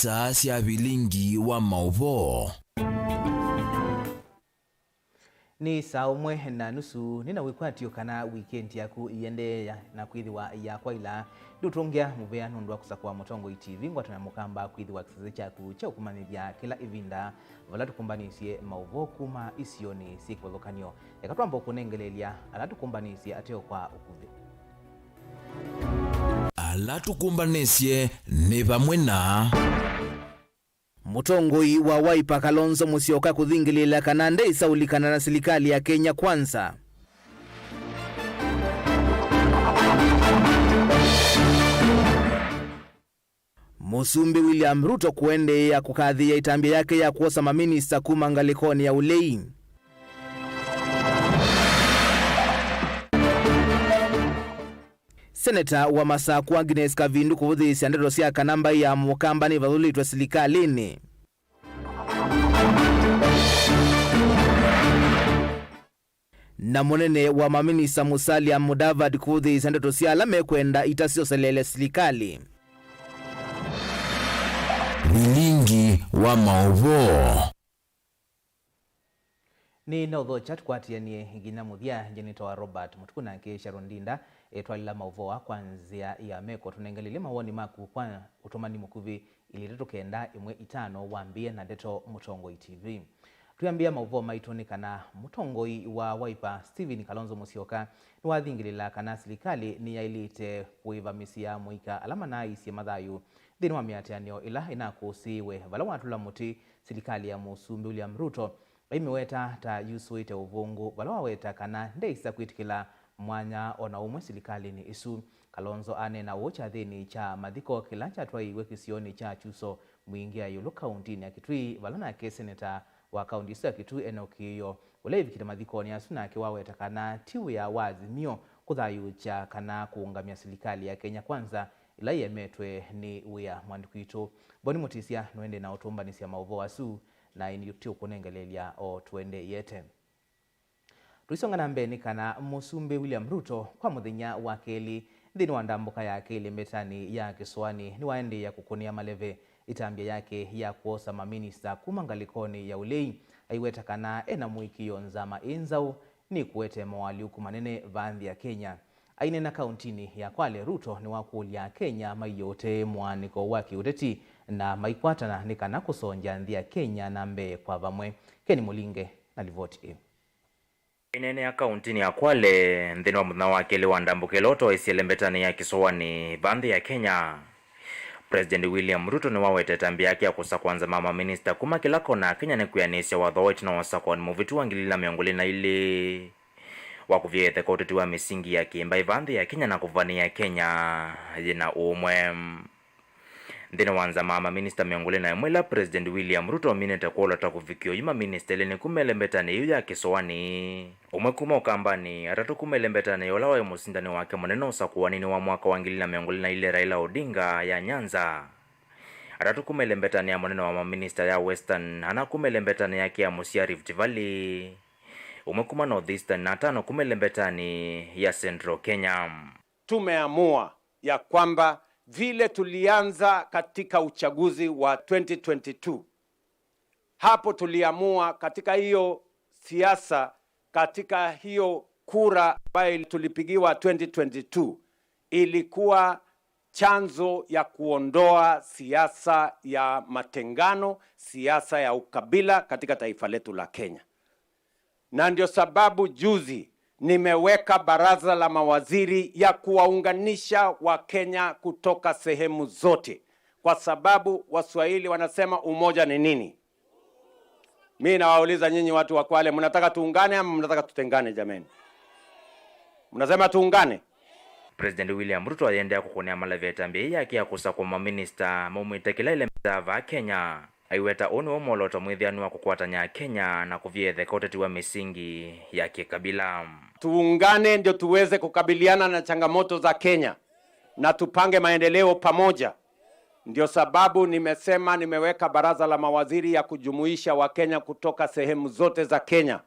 isaa cia bilingi wa mauvo. Ni saa umwe na nusu nina wikwatio kana weekend yaku iende na kwithiwa ya kwaila ndutungia muvea nundwa kusakwa Mutongo TV ngwatana mukamba kwithiwa kisazi chaku cha ukumanithia kila ivinda vala tukumbanisie mauvo kuma isioni sikolokanio yakatwamba kunengelelia ala tukumbanisie ateo kwa ukuvi ala tukumbanesie ni vamwe na Mutongoi wa Wiper Kalonzo Musyoka kuthingilila kana ndeisaũlikana na serikali ya Kenya Kwanza. Musumbi William Ruto kuende ya kukathia itambia yake ya kuosa maminista kuma ngalikoni ya ulei. Senator wa Masaku Agnes Kavindu kuvuthisya ndeto cia kanamba ya mukamba ni vathulitwe silikalini. Na munene wa maminista Musalia Mudavadi kuvuthisya ndeto cia ala mekwenda itasyoselele silikali. bilingi wa mauvo. Ni naudho chat kwatianie ngina muthia jenito Robert Mutukuna ke Sharondinda twalila mauvoa kwanzia ya meko tunengelele mawoni maku kwa utomani mukuvi ili ndeto kenda imwe itano wambie na ndeto Mutongoi TV. Tuyambia mauvo maitoni kana Mutongoi wa Wiper Stephen Kalonzo Musyoka niwathingilila kana serikali ni yailite kuivamisia muika alama na isi mathayu thini wa miatianio ila inakusiwe vala watula muti serikali ya Musumbi William Ruto imeweta ta yusuite uvungu vala waweta kana ndeisa kwitikila mwanya ona umwe serikali ni isu. Kalonzo ane na wocha thini cha mathiko kila cha twaiwe kisioni cha chuso mwingia yulu kaunti ya Kitui vala nake seneta wa kaunti ya Kitui Enokiyo ulevi kita mathiko ni asuna kiwaweta kana tiu ya wazimio kuthayu cha kana kuungamia serikali ya Kenya Kwanza ila yemetwe ni uya mwandikuito Boni Mutisia noende na utumbanisia mauvo asu na iniyuktio kunengelelia o tuende yete. Tuisonga na mbeni kana Musumbi William Ruto kwa muthenya wa keli thini wa ndambuka ya keli metani ya Kiswani ni waende ya kukunia maleve itambia yake ya kuosa maminista kuma ngalikoni ya ulei aiweta kana ena muikio nzama inzau ni kuwete mawali ukumanene vandhi ya Kenya. Aine na kauntini ya Kwale Ruto ni wakulia Kenya mayote mwaniko waki uteti na maikwatana ni kana kusonja nthia Kenya na mbe kwa vamwe. Keni Mulinge na livoti. Inene ya kauntini ya Kwale nthini wa muthina wa keli wa ndambuke loto isielembetani ya Kiswani vandhi ya Kenya. President William Ruto ni wawete tambia yake ya kusa kwanza mama minister kuma kila kona Kenya ni kuyanisya wathoit na wasakwa ni muvitu wangilila miongoli na ili wakuvyethe kwa uteti wa misingi ya kiimba ivandhi ya Kenya na kuvania Kenya jina umwe. Ndine wanza mama minister miongole na mwela President William Ruto minete kuola takufikio yuma minister lini kumelembetani yu ya Kiswani. Umwe kuma ukambani atatu kumelembetani yola wa musindani wake mweneno usakuwanini wa mwaka wangili na miongole na ile Raila Odinga ya Nyanza. Atatu kumelembetani ya mweneno wa minister ya Western hana kumelembetani yake ya Musia Rift Valley. Umekuma Northeastern na tano kumelembetani ya Central Kenya. Tumeamua ya kwamba vile tulianza katika uchaguzi wa 2022 hapo tuliamua katika hiyo siasa, katika hiyo kura ambayo tulipigiwa 2022 ilikuwa chanzo ya kuondoa siasa ya matengano, siasa ya ukabila katika taifa letu la Kenya. Na ndio sababu juzi nimeweka baraza la mawaziri ya kuwaunganisha Wakenya kutoka sehemu zote, kwa sababu Waswahili wanasema umoja ni nini? Mimi nawauliza nyinyi watu wa Kwale, mnataka tuungane ama mnataka tutengane jameni? Mnasema tuungane? President William Ruto aendea kukonea malaveta mbia yake ya kusa kwa maminista mumwitekela ile mtava Kenya. Aiweta onu omoloto mwithianu wa kukwatanya Kenya na kuvyethe kwa uteti wa misingi ya kikabila. Tuungane ndio tuweze kukabiliana na changamoto za Kenya na tupange maendeleo pamoja. Ndio sababu nimesema nimeweka baraza la mawaziri ya kujumuisha Wakenya kutoka sehemu zote za Kenya.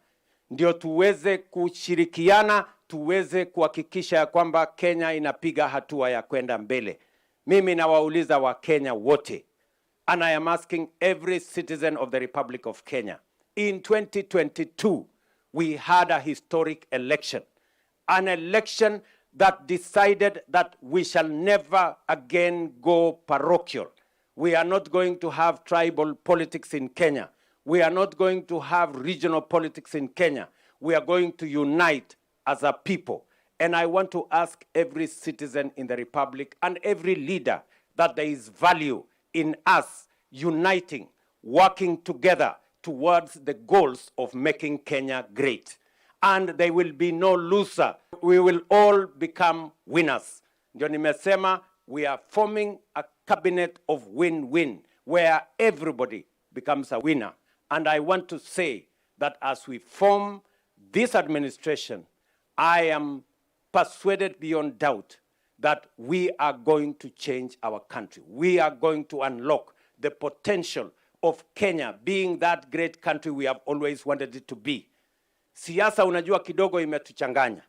Ndio tuweze kushirikiana, tuweze kuhakikisha ya kwamba Kenya inapiga hatua ya kwenda mbele. Mimi nawauliza Wakenya wote, And I am asking every citizen of the Republic of Kenya, in 2022, we had a historic election, an election that decided that we shall never again go parochial. We are not going to have tribal politics in Kenya. We are not going to have regional politics in Kenya. We are going to unite as a people. And I want to ask every citizen in the Republic and every leader that there is value in us uniting, working together towards the goals of making Kenya great. And there will be no loser. We will all become winners. Ndio nimesema, we are forming a cabinet of win-win where everybody becomes a winner. And I want to say that as we form this administration, I am persuaded beyond doubt that we are going to change our country. We are going to unlock the potential of Kenya being that great country we have always wanted it to be. Siasa unajua kidogo imetuchanganya.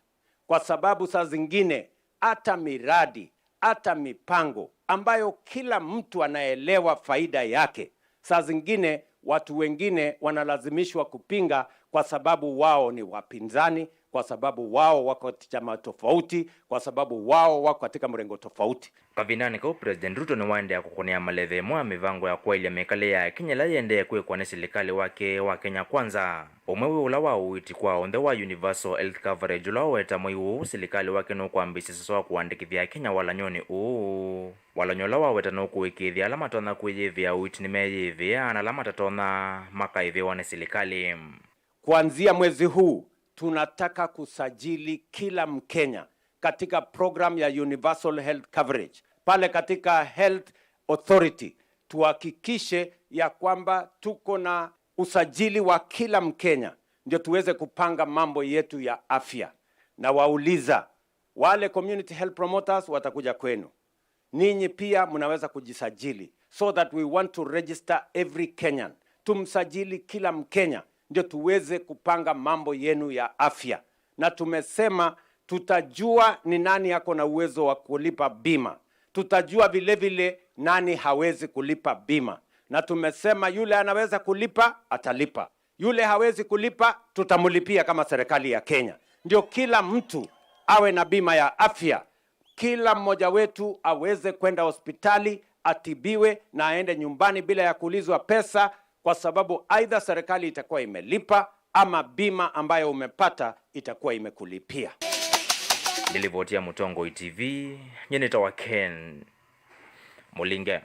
Kwa sababu saa zingine hata miradi, hata mipango ambayo kila mtu anaelewa faida yake, saa zingine watu wengine wanalazimishwa kupinga kwa sababu wao ni wapinzani, kwa sababu wao wako katika chama tofauti, kwa sababu wao wako katika mrengo tofauti. Kavinani kwa President Ruto ni waende kukunia maleve mwa mivango ya kweli ya mekale ya Kenya la yende kwa serikali wake wa Kenya Kwanza. Umwewe ulawa uiti kwa on the wa universal health coverage ulawa weta mwiu serikali wake no kuambisi sasa kuandikithia Kenya wala nyoni wala nyolawa weta no kuwekithia alama tona kuyevia uiti nimeyevia na alama tatona makaive wane serikali. Kuanzia mwezi huu tunataka kusajili kila Mkenya katika program ya universal health coverage. Pale katika health authority tuhakikishe ya kwamba tuko na usajili wa kila Mkenya ndio tuweze kupanga mambo yetu ya afya. Na wauliza wale community health promoters watakuja kwenu. Ninyi pia mnaweza kujisajili so that we want to register every Kenyan. Tumsajili kila Mkenya ndio tuweze kupanga mambo yenu ya afya. Na tumesema tutajua ni nani yako na uwezo wa kulipa bima. Tutajua vile vile nani hawezi kulipa bima. Na tumesema yule anaweza kulipa, atalipa. Yule hawezi kulipa, tutamulipia kama serikali ya Kenya. Ndio kila mtu awe na bima ya afya. Kila mmoja wetu aweze kwenda hospitali, atibiwe na aende nyumbani bila ya kuulizwa pesa, kwa sababu aidha serikali itakuwa imelipa ama bima ambayo umepata itakuwa imekulipia. Nilivotia Mutongo TV, nyeneta wa Ken Mulinge.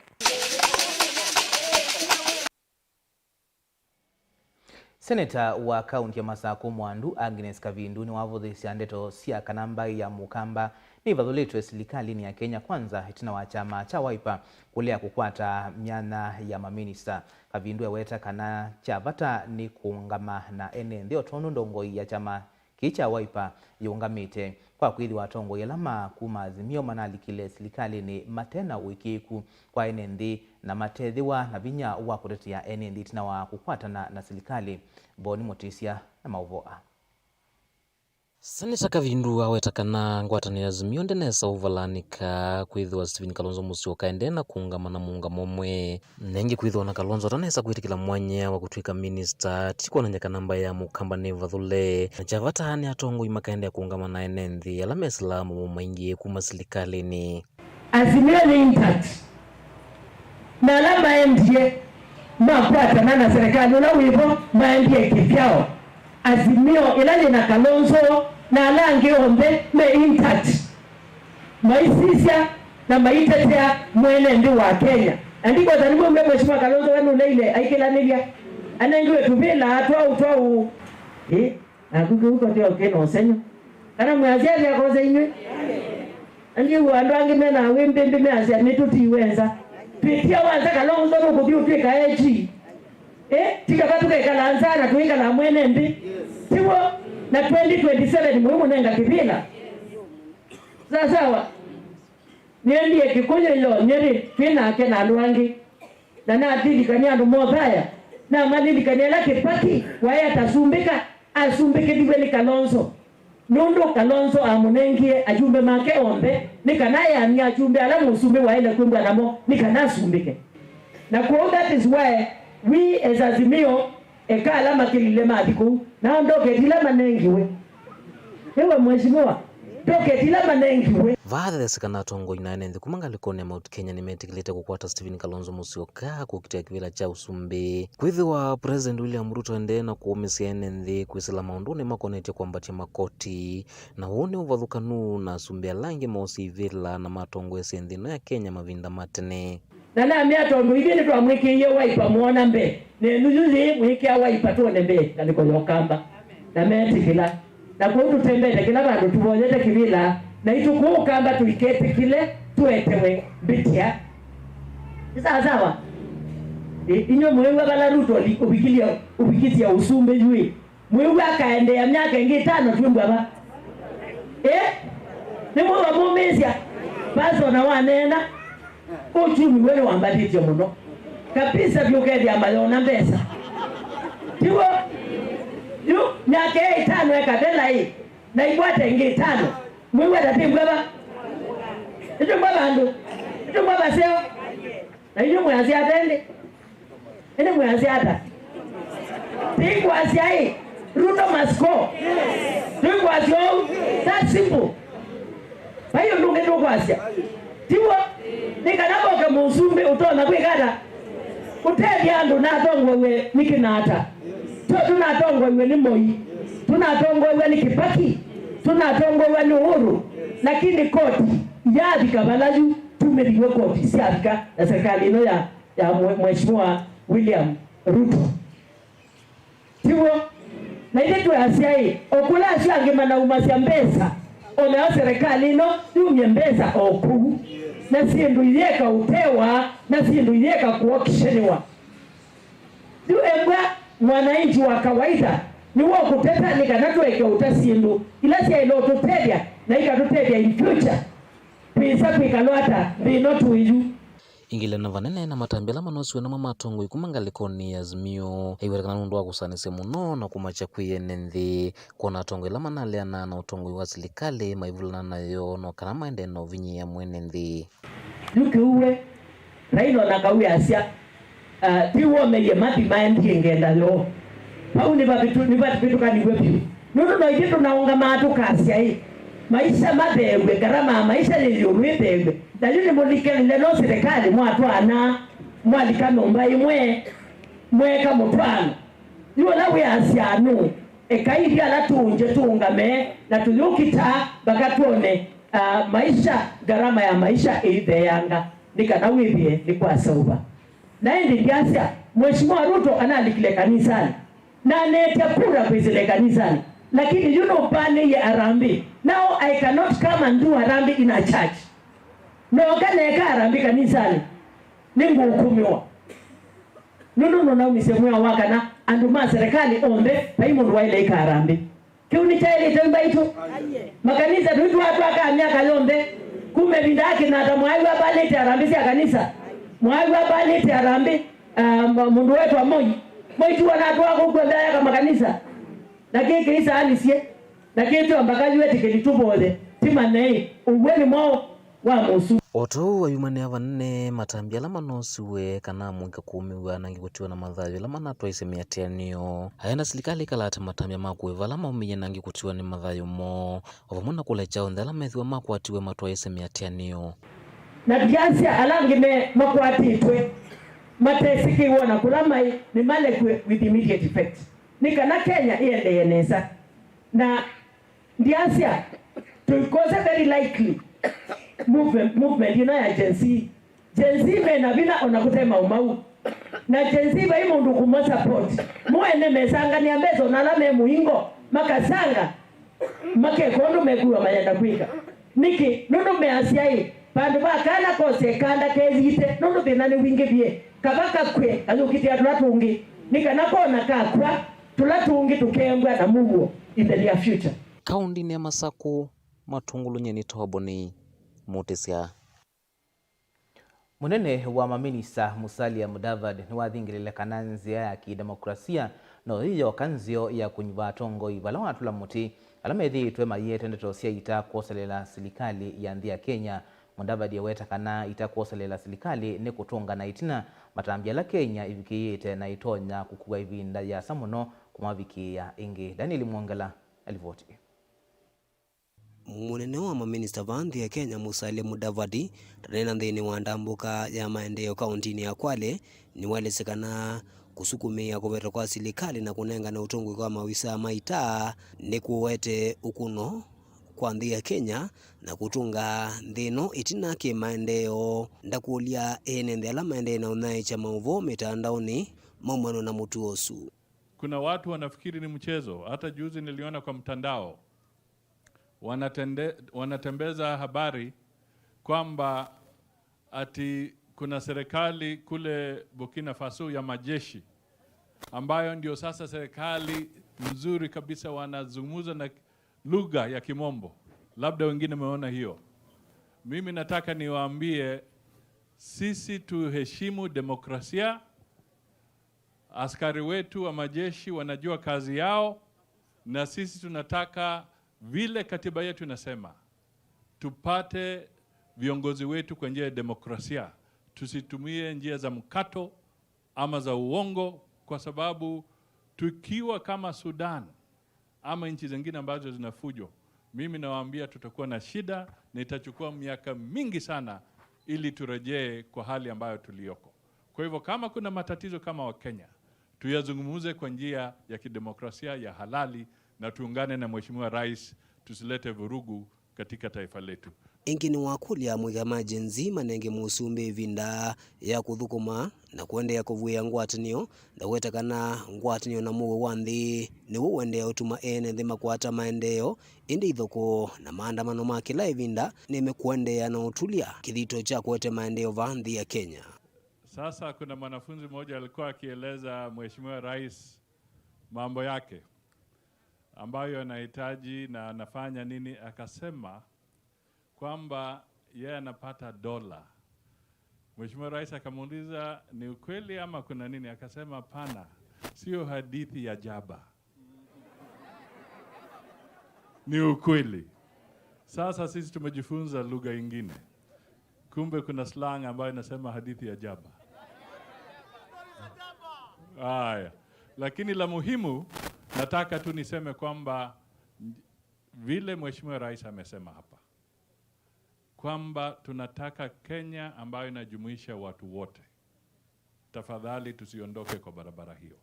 Seneta wa kaunti ya Masako Mwandu Agnes Kavindu ni wavuthisya ndeto cia kanamba ya mukamba ni vathulitwe serikali ya Kenya Kwanza itina wa chama cha Wiper kulea kukwata myanya ya maminista. Kavindu eweta kana cha vata ni kuungama na ene ndio tono ndongoi ya chama kicha Wiper yungamite kwa kwili watongo yalama kuma azimio manalikile serikali ni matena wikiku kwa NND na matedhiwa na vinya wa kutetea NND tina wa kukwatana na serikali. Boni Motisia na Mauvoa. Seneta Kavindu awetakana ngwatani azimio ndenesa uvalanika kwithwa Stephen Kalonzo Musyoka endena kuungama na muungamo mwe nengi kwithwa na Kalonzo tanesa kwitikila mwanya wa kutwika minister tikwa na nyaka namba ya mukamba ne vathule chavata ni atongo imakaenda kuungama na NND ala Islamu maingi kuma serikalini. Azimio ni intact na alama MDA makwatana na serikali na wivo maendie kivyao. Azimio ilali na Kalonzo na alange ombe me intact maisisya na maitetea mwenende wa Kenya. Andiko zanimwe mheshimiwa Kalonzo wenu leile aikilanilia anengiwe tubila atwa akuke huko ndio keno senyo kana mwazia ya koze inywe angi wandu angi mena wimbe mbe azia mitutiwenza pitia wanza Kalonzo no kubyutwika eji tika batuka ikalanza na tuinga na mwenende tiwo na 2027 muhimu nenga kibila sawa niendie kikunyo ilo nyeri fina ke na luangi na natili kaniandu modhaya na malili kaniala kipati waya tasumbika asumbike diveli Kalonzo nundo Kalonzo amunengie ajumbe make ombe nikanaye anya ajumbe ala musumbe waile kumbe alamo nikanasumbike na kwa that is why we as Azimio ekala makilile matiku na ndoke tila manengiwe ewe mheshimiwa ndoke tila manengiwe Vaathe sikana tongo inaene nthi kumangalikoni ya Mount Kenya nimetikilite kukwata Stephen Kalonzo Musyoka kukitia kivila cha usumbi kwithiwa President William Ruto ende na kuumisia ene nthi kwisila maunduni makonetie kwambatia makoti na wone uvathukanu na asumbi alangi mosi ivila na matongo esi nthino ya Kenya mavinda matene na namia tondu ithini twamwikiie Wiper muona mbe ne nujuzi mwikia Wiper tuone mbe ngaliko yokamba na metikila na kundu tembele kila bandu tubonyete kivila na itukukamba tuikete kile tuetewe bitia sawa inyo mwewe bala Ruto ubikilia usumbe jui mwewe akaende ya miaka ingi 5 tumbwa ba ni mwewe mumezia bazo na wanena uchumi wele wambaditio muno kabisa vyukedi ya mayona mbesa tiwo yu miaka 5 ekadela hii na ikwate ingi 5 mwewe atatimbwa ba itumbwa bandu itumbwa baseo na inyo mwazi atende ene mwazi ata tikwazi ai Ruto must go tikwazi that simple bayo nunge tukwazi tiwo nikanaboka musumbi utona kwikata utethi andu natongwewe nikinata tunatongwewe ni Moi tunatongwewe ni Kibaki tunatongwewe ni Uhuru lakini koti yathika balaju tumeliwe koti siathika na serikali ino ya mheshimiwa William Ruto tiwo na ile tu asiai okula asiange mana umasia mbesa ona serikali ino yumye mbesa oku na sindu yeka utewa na sindu yeka kuokisheniwa duembwa mwananchi wa kawaida ni wao kuteta nikanatweke utasindu ila sia ilo tutedia na ikatutedia in future pisa pikalwata bino tuiju ingile na vanene na matambela manosiwe na mamatongo ikumangalikoni ya Azimio iwerekana nundu wa kusanise muno na kumacha kwiyene nthi kuona tongo ila manaleana na utongo wa serikali maivulana nayo no kana maende no vinyi ya mwene nthi yuki uwe raino na kawi asia tiwo meye mati maendi ngenda lo pau ni babitu kaniwe piu nundu no ikitu naunga matu kasia hii maisha mabewe garama maisha liliuruibewe na yuni mulikele no serikali mwatwana mwalikano mbai mweka mutwana yuo nawe asianu ekairia la tunje tungame na tuyukita bakatuone maisha garama ya maisha ideyanga nikanawibie nikwasauba na ndi ndiasia mheshimiwa Ruto analikile kanisani na nete kura kwizile kanisani lakini you know bane ya Harambee now I cannot come and do Harambee in a church no kaneka Harambee kanisani ningu hukumiwa no na umisemwa wakana anduma serikali ombe paimundu waile ka Harambee kiuni chaile tamba ito makanisa ndu watu aka miaka yombe kume bindaki na tamwaiwa bale ya Harambee ya kanisa mwaiwa bale ya Harambee mundu wetu wa Moi tu wanatu wako kwa ndaya kama kanisa na kike isa alisie na kitu ambakaji wetu kilitubole timanei uweni mwao wa musu oto wa yumane avanne matambia la manosiwe kana mwika kuumiwa nangi kutiwa na madhayo la manatwa isemia tianio hayana serikali kalata matambia makueva la maumiye nangi kutiwa ni madhayo mo ovamuna kule chao ndala methiwa makuatiwe matwa isemia tianio na kiasia alangine makuatitwe matesiki wona kulamai ni male with immediate effect nikana Kenya iende yenesa na ndiasia tukose very likely movement you know ya Gen Z mena vina onakutema umau na Gen Z bai mundu kuma support muene mesanga ni ambezo nalame muingo makasanga make kondo mekuwa mayenda kwika niki nundu measiai bandu bakana kose kanda kezite nundu binani wingi bie kabaka kwe alukitia tulatungi nikana kona kakwa tulatungi tukembwa na mugo in the near future kaundi ni Masako matungulu nyeni toboni mutesia munene wa maminisa Musalia Mudavadi ni wathingilile kana nzia ya kidemokrasia no hiyo kanzio ya kunywa tongo ibala watu la muti alamethi twe maye tende tosia ita kuoselela serikali ya ndia Kenya Mudavadi weta kana itakuoselela serikali ni kutunga na itina matambia la Kenya ivikiyite na itonya kukua ivinda ya samuno kumavikia ingi. Daniel Mwongela alivoti. Munene wa maminista Vandhi ya Kenya Musalia Mudavadi tanena nthini wa ndambuka ya maendeleo kauntini ya Kwale ni walesekana kusukumia kuveta kwa serikali na kunenga na utongo kwa mawisa maita ni kuwete ukuno kwa nthi ya Kenya na kutunga nthino itina ki maendeleo ndakulia ene ndela maendeleo na cha mauvo mitandaoni mamwano na mutu osu. Kuna watu wanafikiri ni mchezo. Hata juzi niliona kwa mtandao wanatembeza habari kwamba ati kuna serikali kule Burkina Faso ya majeshi ambayo ndio sasa serikali nzuri kabisa, wanazungumza na lugha ya Kimombo. Labda wengine wameona hiyo. Mimi nataka niwaambie sisi tuheshimu demokrasia. Askari wetu wa majeshi wanajua kazi yao, na sisi tunataka vile katiba yetu inasema tupate viongozi wetu kwa njia ya demokrasia. Tusitumie njia za mkato ama za uongo, kwa sababu tukiwa kama Sudan ama nchi zingine ambazo zinafujo, mimi nawaambia tutakuwa na shida na itachukua miaka mingi sana ili turejee kwa hali ambayo tulioko. Kwa hivyo kama kuna matatizo kama wa Kenya, tuyazungumuze kwa njia ya kidemokrasia ya halali na tuungane na Mheshimiwa Rais, tusilete vurugu katika taifa letu. Ingini wakulia mwigamaji nzima nenge musumbe vinda ya kuthukuma na kuendea kuvuya ngwatanio na wetakana ngwatanio na muwe wanthi ni uendea utuma ene nthima kwata maendeo indi ithoko na maandamano ma kila ivinda nimekuendea na utulia kithito cha kuete maendeo vanthi ya Kenya. Sasa kuna mwanafunzi mmoja alikuwa akieleza Mheshimiwa Rais mambo yake ambayo anahitaji na anafanya nini, akasema kwamba yeye anapata dola. Mheshimiwa Rais akamuuliza ni ukweli ama kuna nini, akasema pana, sio hadithi ya jaba. Ni ukweli. Sasa sisi tumejifunza lugha nyingine. Kumbe kuna slang ambayo inasema hadithi ya jaba. Haya. Lakini la muhimu nataka tu niseme kwamba vile Mheshimiwa Rais amesema hapa kwamba tunataka Kenya ambayo inajumuisha watu wote. Tafadhali tusiondoke kwa barabara hiyo.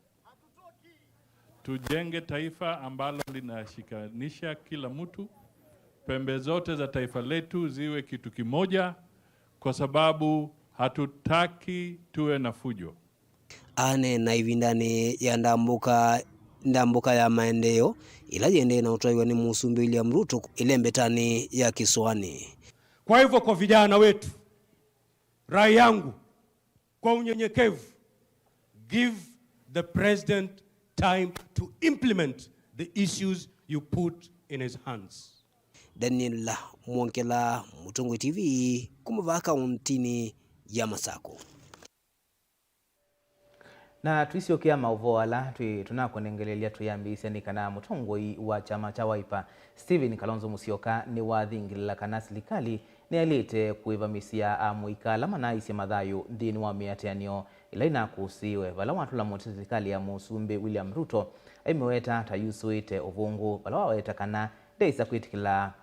Tujenge taifa ambalo linashikanisha kila mtu. Pembe zote za taifa letu ziwe kitu kimoja, kwa sababu hatutaki tuwe na fujo. Ane na ivindani ya ndambuka ya maendeleo ila yende na utaiwa ni Musumbi William Ruto ile mbetani ya Kiswani. Kwa hivyo kwa vijana wetu, rai yangu kwa unyenyekevu, give the president time to implement the issues you put in his hands. Daniel Mwongela, Mutungu TV, kumuvaka kauntini ya Masako. Na tuisiokia mauvoala tunakonengelelia tuyambise ni kana mutongoi wa chama cha Wiper Stephen Kalonzo Musyoka ni wathingilila kana serikali ni alite kuivamisia amuikala manaisi mathayu ndini wa miateanio ila inakusiwe vala watu la mote serikali ya Musumbi William Ruto aimeweta tayusuite uvungu vala waweta kana deisa kwitikila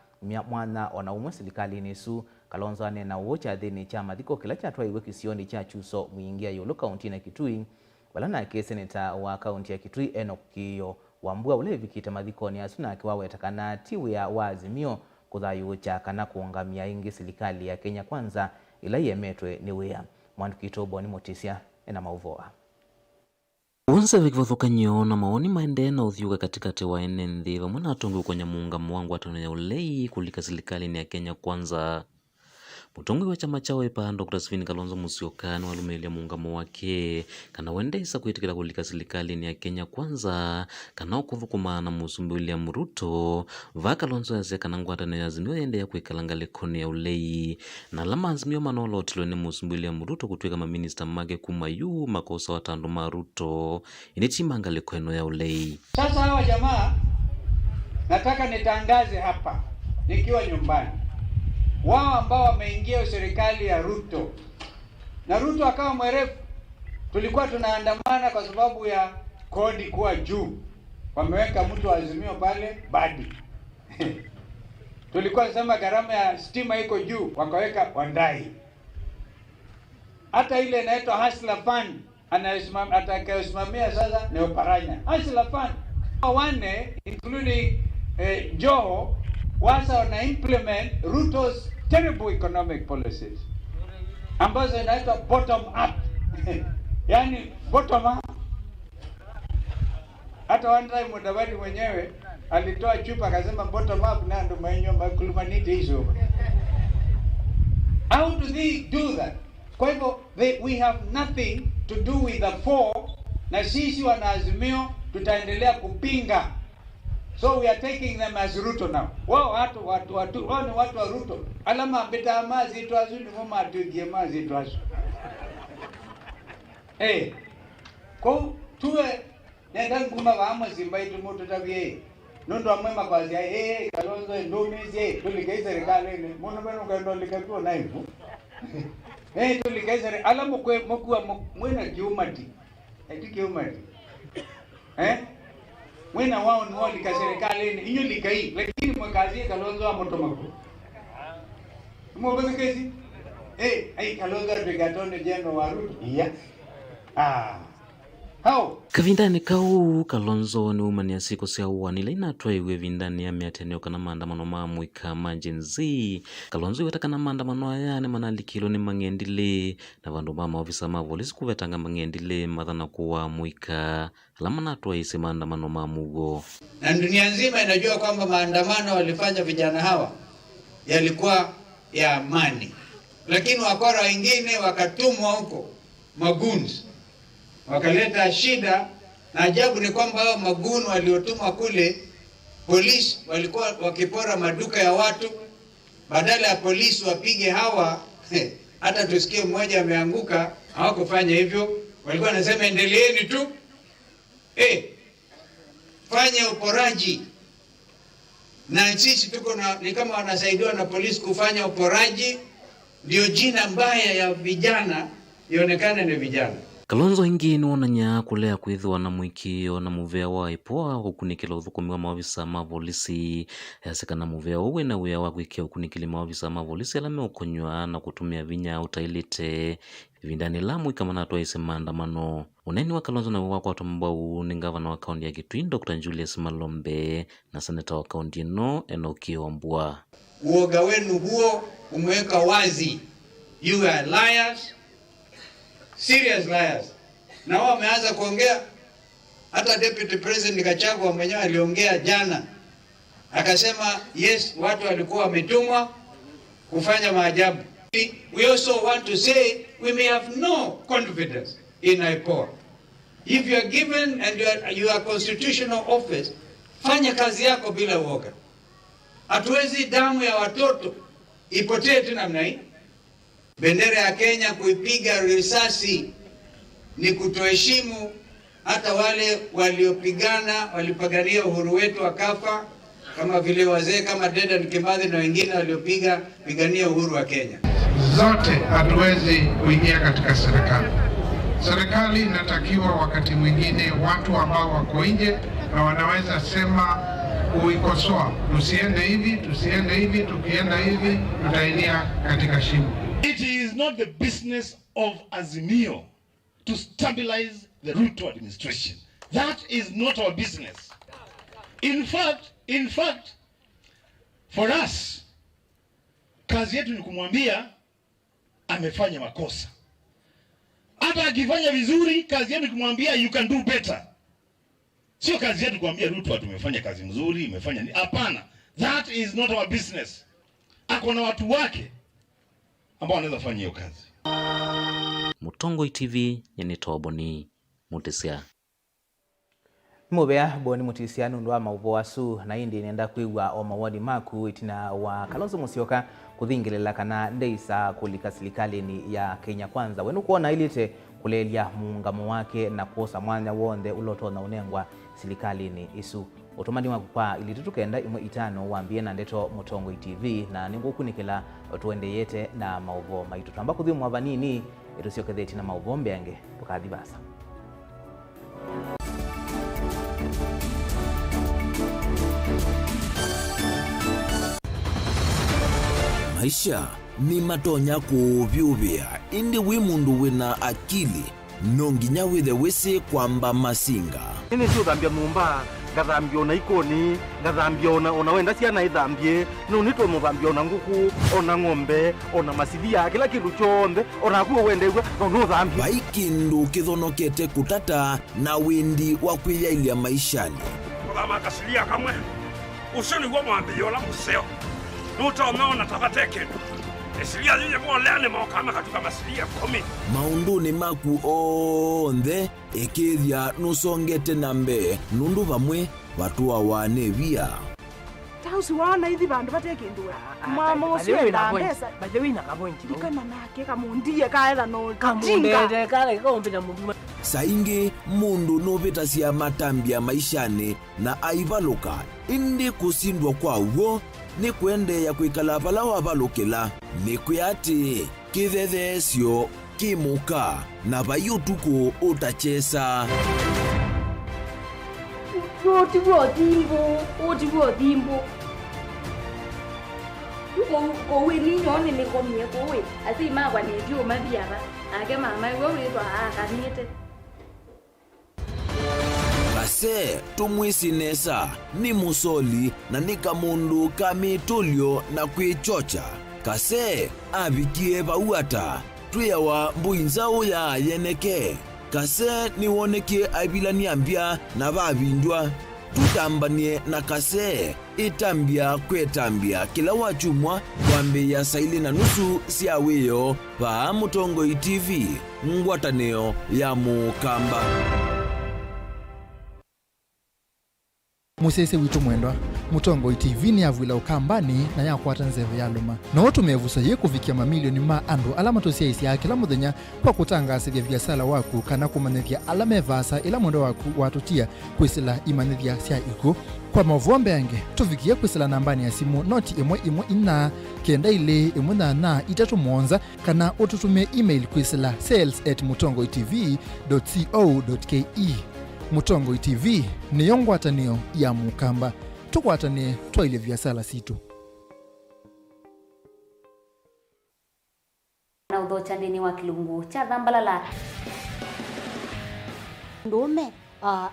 mwana wanaumwe serikali nisu. Kalonzo anena uocha dhini chama thiko kila cha twaiwe kisioni cha chuso muingia yolo kaunti na Kitui walana ke seneta wa kaunti ya Kitui Enoch Kiyo wambua ule vikita mathikoni asuna akiwaweta kana tiwi ya Azimio kuthayu cha kana kuungamia ingi serikali ya Kenya Kwanza ila yemetwe ni wea. Mwandu Kitobo ni Motisia ena mauvoa. Unse vikivothokanyo na maoni maende na uthiuka katikati wa ene nthi vamwe na atongi ukonya muungamo wangu atonenya ulei kulika serikali ni ya Kenya Kwanza. Mutongi wa chama cha Wiper Dr. Stephen Kalonzo Musyoka ni walumilia muungamo wake kana wendesa kuitikila kulika serikali ni ya Kenya Kwanza kana ukuthukuma na Musumbi William Ruto va Kalonzo yase kana ngwatana ya Azimio yende ya kuikalanga lekoni ya ulei na lama Azimio manolo tilo ni Musumbi William Ruto kutweka maminista mage kumayu makosa watando ma Ruto inichimanga lekono ya ulei. Sasa hawa jamaa nataka nitangaze hapa nikiwa nyumbani wao ambao wameingia serikali ya Ruto, na Ruto akawa mwerefu. Tulikuwa tunaandamana kwa sababu ya kodi kuwa juu, wameweka mtu wa Azimio pale badi tulikuwa tunasema gharama ya stima iko juu, wakaweka Wandai. Hata ile inaitwa Hustler Fund atakayosimamia sasa ni Oparanya. Hustler Fund wane including Joho wasa wana implement Ruto's terrible economic policies ambazo inaitwa bottom up yani bottom up. Hata one time Mudavadi mwenyewe alitoa chupa akasema bottom up na ndo mainyo makulumaniti hizo. How do they do that? Kwa hivyo we have nothing to do with the four, na sisi wanaazimio tutaendelea kupinga. So we are taking them as Ruto now. Wao watu ni watu wa Ruto. Alama beta amazi itwazu ni mama atudie amazi itwazu. Kwa tuwe nenda nguma wa amazimba itu moto tabie. Nondo amema kwa zia Kalonzo ndomizie tulike serikali ni mono beno kaendo likatuo na hivyo. Tulike serikali alamu kwe mkuwa mwena kiumati. Eti kiumati. Mwena wao ni wao lika serikali ni inyo lika hii, lakini mwakazie Kalonzo wa moto maku. Mwogozi kesi? Kalonzo rigatone jeno wa Ruto. Iya. Kavindani kau Kalonzo ni umania siku sia uwanile inatwa iwe vindani ya miateneo kana maandamano mamwika majenzi. Kalonzo iwetaka na maandamano ayane manalikilo ni mangendile na vandu mama ofisa mavolisi kuvetanga mangendile madhana kuwa mwika alama natwa isi maandamano mamugo. Na dunia nzima inajua kwamba maandamano walifanya vijana hawa yalikuwa ya amani, lakini wakora wengine wakatumwa huko magunzi wakaleta shida. Na ajabu ni kwamba hao maguni waliotumwa kule, polisi walikuwa wakipora maduka ya watu. Badala ya polisi wapige hawa hata tusikie mmoja ameanguka, hawakufanya hivyo. Walikuwa wanasema endeleeni tu, fanya uporaji. Na sisi tuko ni kama wanasaidiwa na polisi kufanya uporaji, ndio jina mbaya ya vijana ionekane ni vijana. Kalonzo ingi nuonanya kulea kuithiwa na mwikio na muvea wa ipoa kukunikila uthukumi wa mawavisa mavolisi yasika na muvea uwe na wea wa kuikia ukunikili mawavisa mavolisi alame ukonywa na kutumia vinya utailite vindani la mwika manatwa isi maandamano. Uneni wa Kalonzo na wako watumbau ni gavana wa kaunti ya Kitui Dr. Julius Malombe na seneta wa kaunti no Enoki Wambua. Uoga wenu huo umeweka wazi. You are liars. Serious liars. Na wao wameanza kuongea. Hata Deputy President Gachagua mwenyewe aliongea jana, akasema yes, watu walikuwa wametumwa kufanya maajabu. We also want to say we may have no confidence in IPOA. If you are given and you are constitutional office, fanya kazi yako bila uoga. Hatuwezi damu ya watoto ipotee tu namna hii. Bendera ya Kenya kuipiga risasi ni kutoheshimu hata wale walipigania uhuru wetu wakafa, kama vile wazee kama Dedan Kimathi na wengine waliopigania uhuru wa Kenya. Zote hatuwezi kuingia katika serikali. Serikali inatakiwa wakati mwingine watu ambao wako nje na wanaweza sema kuikosoa, tusiende hivi, tukienda hivi tutaingia katika shimo. It is not the business of Azimio to stabilize the Ruto administration. That is not our business. In fact, for us, kazi yetu ni kumwambia amefanya makosa. Hata akifanya vizuri, kazi yetu ni kumwambia you can do better. Sio kazi yetu kumwambia Ruto tumefanya kazi nzuri, imefanya ni hapana. That is not our business. Ako na watu wake ambao wanaweza fanya hiyo kazi. Mutongo TV yenitoa Boni Mutisia. Mubea Boni Mutisia nundu wa mauvo wasu na indi nenda kuigwa o mawadi maku itina wa Kalonzo Musyoka kuthingilela kana ndeisa kulika serikali ya Kenya Kwanza. Wenu kuona ilite kulelia muungamo wake na kuosa mwanya wonde uloto na unengwa serikali isu utumani waku kwa ilitutukenda imwe itano wambie na ndeto Mutongoi TV na ningukunikila tuendeyete na mauvo maitu twamba kuthi mwavanini itusioketheti na mauvo mbyange tukathibasa. Maisha ni matonya kuvyuvia indi wi mundu wina akili nonginya withe wisi kwamba masinga ini sio thambia mumba ngathambia ona ikoni ngathambia ona wenda ciana ithambie no nito muthambia ona nguku ona ng'ombe ona masilia kila kindu chonde ona kuo wendegwa no thambia vaikindu kithonokete kutata na windi wa kwiyailia maishani kuthama kasilia kamwe usoni gwa mwambio la museo nutaona tabateke esilia yeye mwolene mokama katika masilia 10 maunduni maku onthe ikithia nusongete nambe nundu vamwe vatua wanevia tausi wana hithi bandu batekindwa mama usienda pesa bajewina kapointi ikana nake kamundie kaela no kamundete kale kaombenya mundu saingi mundu novitasia matambia maishani na aivaluka indi kusindwa kwa uo ni kuendeya kwikala vala wavalukila ni kuyati kithethesyo kimuka na vayutuku utachesa otigwo thimbo kowe ninyone nikomie kowe asi magwa nitio mathiava ake mama iwe witwa akanite kase tumwisinesa ni musoli na ni kamundu kamitulyo na kwichocha kase avikie vauata twiyawa mbuinzau ya yeneke kase niwonekie avilania mbya na vavindwa tutambanie na kase itambia kwetambia kila wachumwa wambe ya saili na nusu siawiyo va Mutongoi TV ngwataneo ya Mukamba. Musese witu mwendwa Mutongoi TV ni avwila ukambani na yakwata nzeve ya luma no tumevusa ye kuvikia mamilioni ma andu alama tosia isi ya kila muthenya kwa kutangasithia biasala waku kana kumanithia alame vasa ila mwendo waku watutia kwisila imanithia sia iku kwa mavombe yange tuvikia kwisila nambani ya simu noti imwe ina kenda ile imwe na itatu monza kana ututume email kwisila sales@mutongoitv.co.ke. Mutongoi TV ni yongwatanio ya Mukamba tukwatanie twaile biasala situ na udhocha ndini wa kilungu cha dhambalala ndume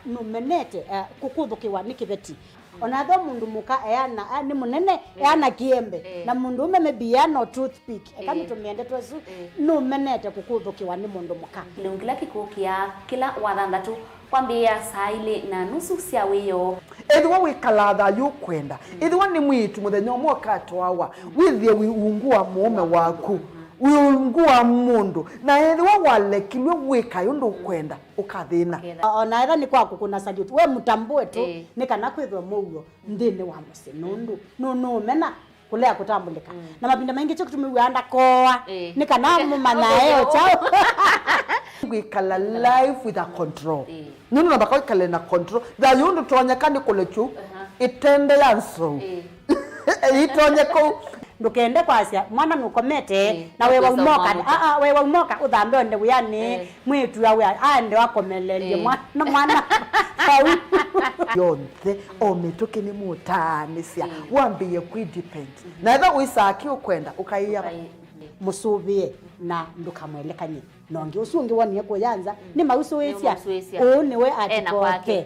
numenete kukuthukiwa ni kiveti onatho mundu muka eana ni munene eana kiembe na mundu ume mebiano toothpick ekani tumiende twesu numenete kukuthukiwa ni mundu muka kilungila kikukia kila wathandatu kwambia saile na nusu cia wiyo ethiwa wikalatha yukwenda ethiwa ni mwitu muthenya umwe katwawa withie wiungua mume waku wiungua mundu na ethiwa walekilwe wika yundu kwenda ukathina ona etha ni kwaku kuna salute we mutambue tu ni kana kwithwa muguo ndini wa musinundu no mena kulea kutambulika na mapinda mengi cyo kutumiwanda koa ni kana mumanayo chao gwikala life with a control nunu na bakao ikale na control da yundu tonyekani kulechu itende yanso itonyeko ndukende kwasia mwana nukomete na wewe umoka wewe umoka uthambe onde uyani mwitu yawe ande wakomelelie mwana yonthe ometoke ni mutanisia wambie kwidepend na etha uisaki ukwenda ukaiya musubie na ndukamwelekanye nongi usungi woni yako yanza ni mausu wesia ni we atikoke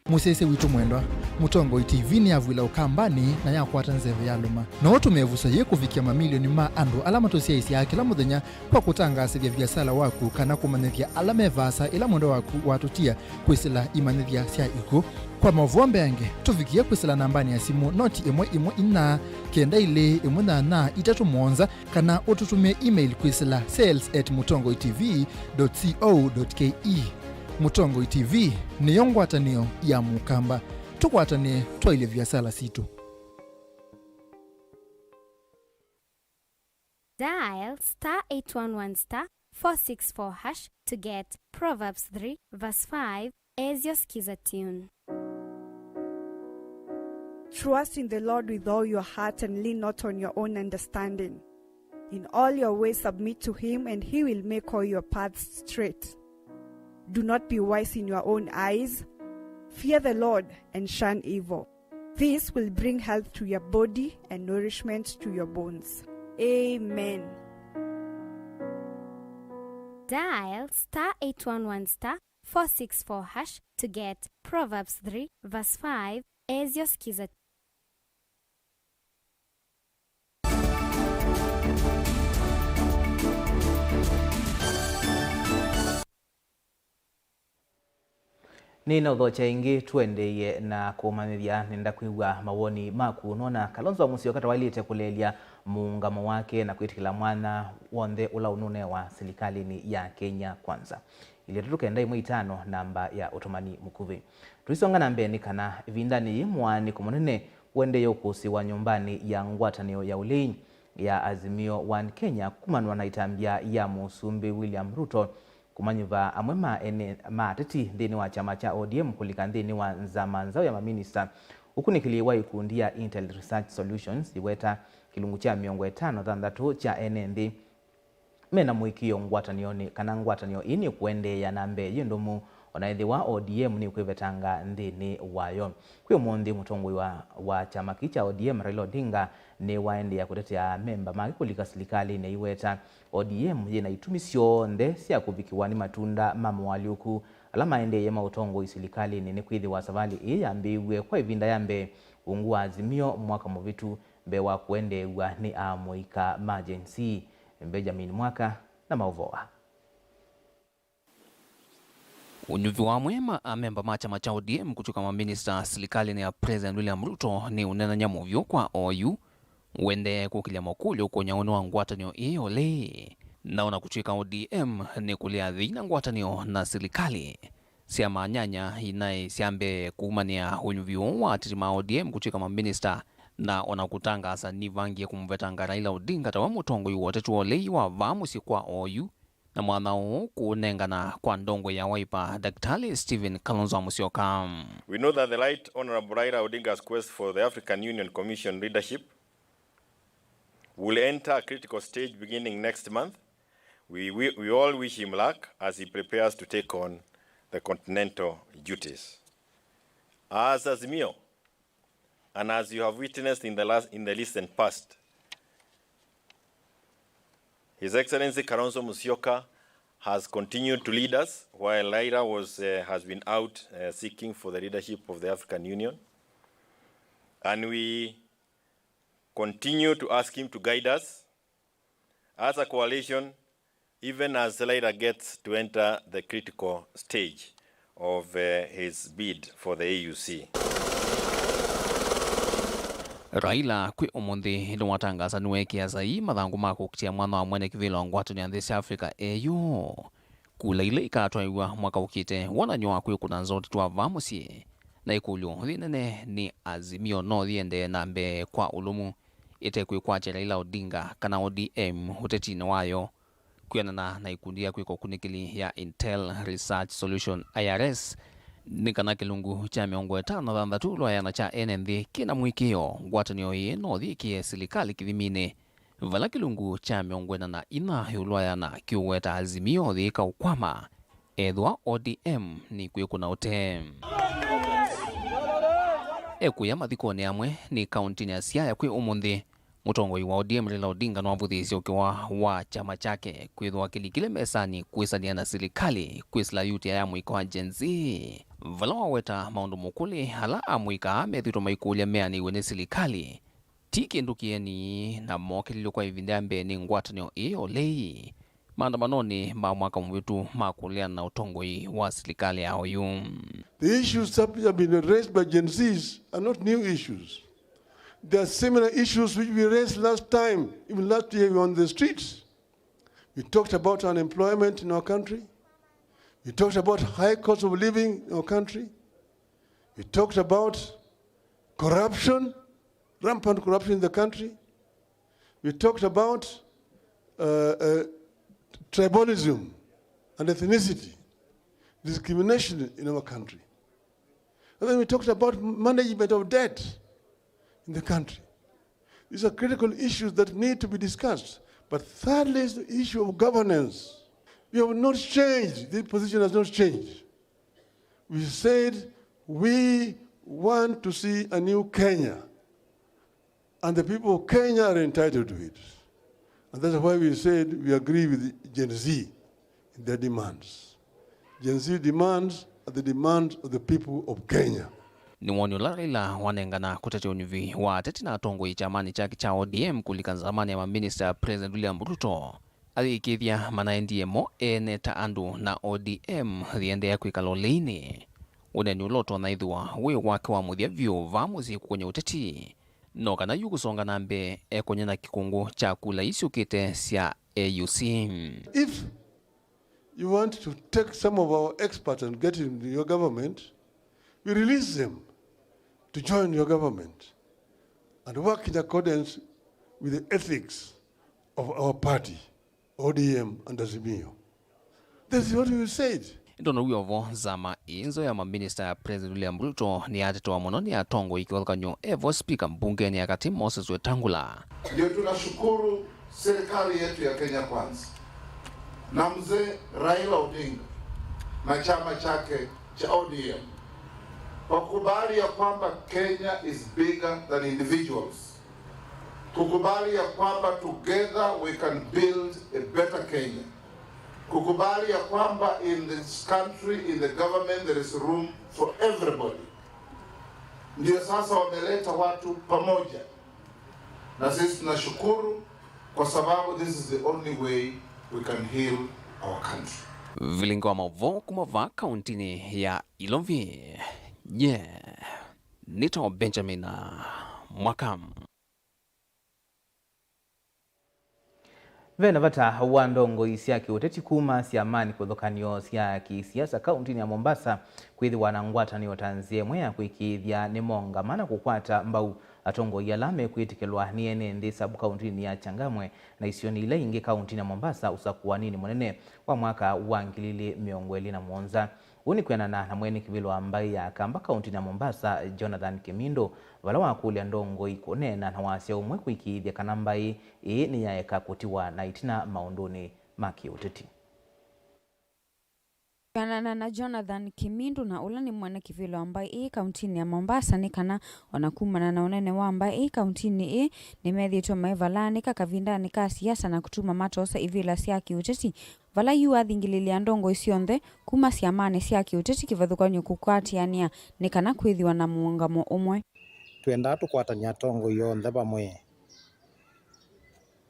Musese witu mwendwa Mutongoi TV ni avwila ukambani na yakwata nzeve ya luma no tumevusa ye kuvikia mamilioni ma andu alama tosia isi ya kila muthenya kwa kutangasithia biasala waku kana kumanithia alame vasa ila mwendo waku watutia kwisila imanithia sia iku kwa mavombe yange tuvikia kwisila nambani ya simu noti imwe ina kenda ile imwe na itatu monza kana ututume email kwisila sales@mutongoitv.co.ke. Mutongoi TV ni yongwatanio ya Mukamba tukwatanie twaile biasala situ. Dial *811 464# to get Proverbs 3 verse 5 as your skiza tune. Trust in the Lord with all your heart and lean not on your own understanding. In all your ways submit to him, and he will make all your paths straight. Do not be wise in your own eyes. Fear the Lord and shun evil. This will bring health to your body and nourishment to your bones. Amen. Dial *811 464# to get Proverbs 3 verse 5 as your skiza. Nina udhocha ingi tuendeye na kumamithia nenda kuigwa mawoni maku nona Kalonzo Musyoka tawalite kulelia muungamo wake na kwitikila mwana wonde ula unune wa serikali ya Kenya Kwanza ile tutukenda imwe itano namba ya utumani mukuvi tuisonga nambeni kana vindani mwani kumunene wende yokusi wa nyumbani ya ngwatanio ya ulei ya Azimio One Kenya kumanwa na itambia ya Musumbi William Ruto kumanyiva amwema ene mateti ndini wa chama cha ODM kulika ndini wa nzamanzao ya maminista ukunikiliwa ikundia Intel Research Solutions iweta kilungu cha miongo 5 cha NND mena mwikio ngwatanioni kana ngwatanio ini kuende ya nambe yindomu onaithi wa ODM ni kwivetanga ndini wayo kwi mundi mutongwi wa chama kicha ODM Raila Odinga ni waende ya kutetea memba makikulika serikali ne iweta ODM yena itumisyo nde sia kubikiwa ni matunda mamwaliuku alama ende ya mautongo serikali ni kwithi wa savali iyambiwe kwa ivinda yambe ungua Azimio mwaka muvitu mbewa kuende wa ni amoika emergency Benjamin Mwaka na Mauvoa. Unyuvi wa mwema amemba machama cha ODM kutoka maminista serikali ni ya President William Ruto ni unena nyamuvyo kwa OU wende kukilia makulio kwenye wa ngwatanio iyo le naona kuchika ODM ni kulia dhina ngwatanio na serikali siama nyanya inae siambe kuumania unyuvi wa titima ODM kuchika maminista na onakutanga asa nivangie kumvetanga Raila Odinga tawa mutongo yuwote tuolei wa vamusi kwa OU na mwanao kunengana kwa ndongo ya Wiper Daktari Stephen Kalonzo Musyoka. We know that the Right Honorable Raila Odinga's quest for the African Union Commission leadership will enter a critical stage beginning next month. We all wish him luck as he prepares to take on the continental duties. As Azimio, and as you have witnessed in the recent past, His Excellency Kalonzo Musyoka has continued to lead us while Raila has been out seeking for the leadership of the African Union. And we continue to ask him to guide us as a coalition, even as Raila gets to enter the critical stage of his bid for the AUC. Raila kwi umundi ndo watangaza nuweki azai mathangu mako kutia mwana wa mwene kivilo ngwatani ya This Africa eyo kula ile ikatwaiwa mwaka ukite wananywa kwi kuna nzote tuwa vamusi na ikulyo thinene ni Azimio no thiende nambe kwa ulumu ite kwi kwa Raila Odinga kana ODM utetini wayo kwianana na ikundia kwiko kunikili ya Intel Research Solution IRS nikana kilungu cha miongo 5 lwa yana cha NND kina mwikio ngwatanio ye no thikie serikali kithimine vala kilungu cha miongo na ina yulwa yana kiuweta Azimio thika ukwama ethwa ODM ni kwikuna ute ekuya mathikoni amwe ni kaunti ya Siaya kwi umundi mutongoi wa ODM Raila Odinga no avuthisio ukiwa wa chama chake kwithwa kilikile mesani kwisania na serikali kwisla yuti ya mwiko wa Gen Z vala waweta maundu mukuli hala amwika methito maikulia meani iwe ni serikali tiki ndukieni na mokililo kwa ivinda mbeni ngwatanio iyo lei maandamanoni ma mwaka mwitu makulia na utongoi wa serikali ya OU. The issues that have been raised by Gen Zs are not new issues. There are similar issues which we raised last time, even last year we were on the streets. We talked about unemployment in our country. We talked about high cost of living in our country. We talked about corruption, rampant corruption in the country. We talked about tribalism and ethnicity, discrimination in our country. And then we talked about management of debt in the country. These are critical issues that need to be discussed. But thirdly is the issue of governance. We have not changed. This position has not changed. We said we want to see a new Kenya, and the people of Kenya are entitled to it. And that's why we said we agree with Gen Z in their demands. Gen Z demands are the demands of the people of Kenya. Ni woni Raila wanengana kutetea unyuvi wa teti na tongo chamani chake cha ODM kulika zamani ya minister President William Ruto. Alikithia manaendiemo eneta andu na ODM thiendea kwikalolini. Uneni uloto na idhua we wake wa muthia vyo vamuzi kwenye uteti. No kana yukusonga nambe kwenye na kikungu cha kula isiukite sia AUC. If you want to take some of our experts and get into your government, we release them to join your government and work in accordance with the ethics of our party, ODM and Azimio. That's what we said. Ndono wiyovo zama inzo ya maminista ya President William Ruto ni atetoa mononi ya tongo ikiwalkanyo Evo Speaker mbungeni ya kati Moses Wetangula. Ndio tunashukuru serikali yetu ya Kenya Kwanza na mzee Raila Odinga na chama chake cha ODM wakubali ya kwamba Kenya is bigger than individuals. Kukubali ya kwamba together we can build a better Kenya. Kukubali ya kwamba in this country, in the government, there is room for everybody. Ndio sasa wameleta watu pamoja. Na sisi tunashukuru kwa sababu this is the only way we can heal our country. Vilingo wa mavo kumava kauntini ya Ilovi. Nito Benjamin Mwakam. Vena vata wandongo isiaki uteti kuma siamani kuthokanio sia kisiasa kauntini ya Mombasa kwithi wanangwatani watanzie mwea kuikithia ni monga mana kukwata mbau atongo yalame kwitikelwa ni ene sabu kauntini ya Changamwe na isioni ile ingi kauntini ya Mombasa usakuwanini munene wa mwaka wa 2021. Uni kwenana na mwene kivilo ambaye ya kamba kauntini ya Mombasa Jonathan Kimindo vala wakulia ndongo ikonena na wasia umwe kuikithia kanambai ni yaeka kutiwa na itina maunduni maki uteti. Kanana na Jonathan Kimindo na ula ni mwana kivilo ambaye kauntini ya Mombasa ni kana wanakumana na unene wa ambaye kauntini ni methitwa maivalani kakavindani ka siasa na kutuma matosa ivila siaki uteti vala yu athingililia ndongo isionthe kuma siamane siaki uteti kivathukanyo kukwatiania ni kana kwithiwa na muungamo umwe. Twenda tukwatania tongo yonthe pamwe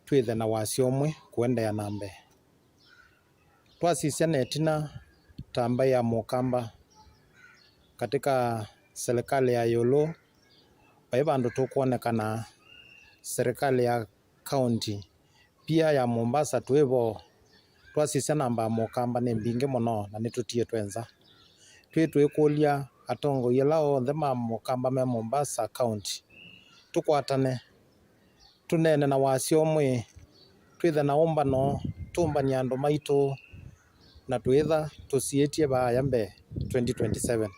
twithe na wasio umwe kuendea nambe twasisia netina tamba ya Mukamba katika serikali ya Yolo baibandu tukuonekana serikali ya county pia ya Mombasa twevo twasisia namba Mukamba ni mbinge muno na nitutie twenza twikulia atongo yelao ndema Mukamba me Mombasa county tukwatane tunene na wasio mwe twithe na umbano tumbani andu maitu na twitha tusietie bayambe 2027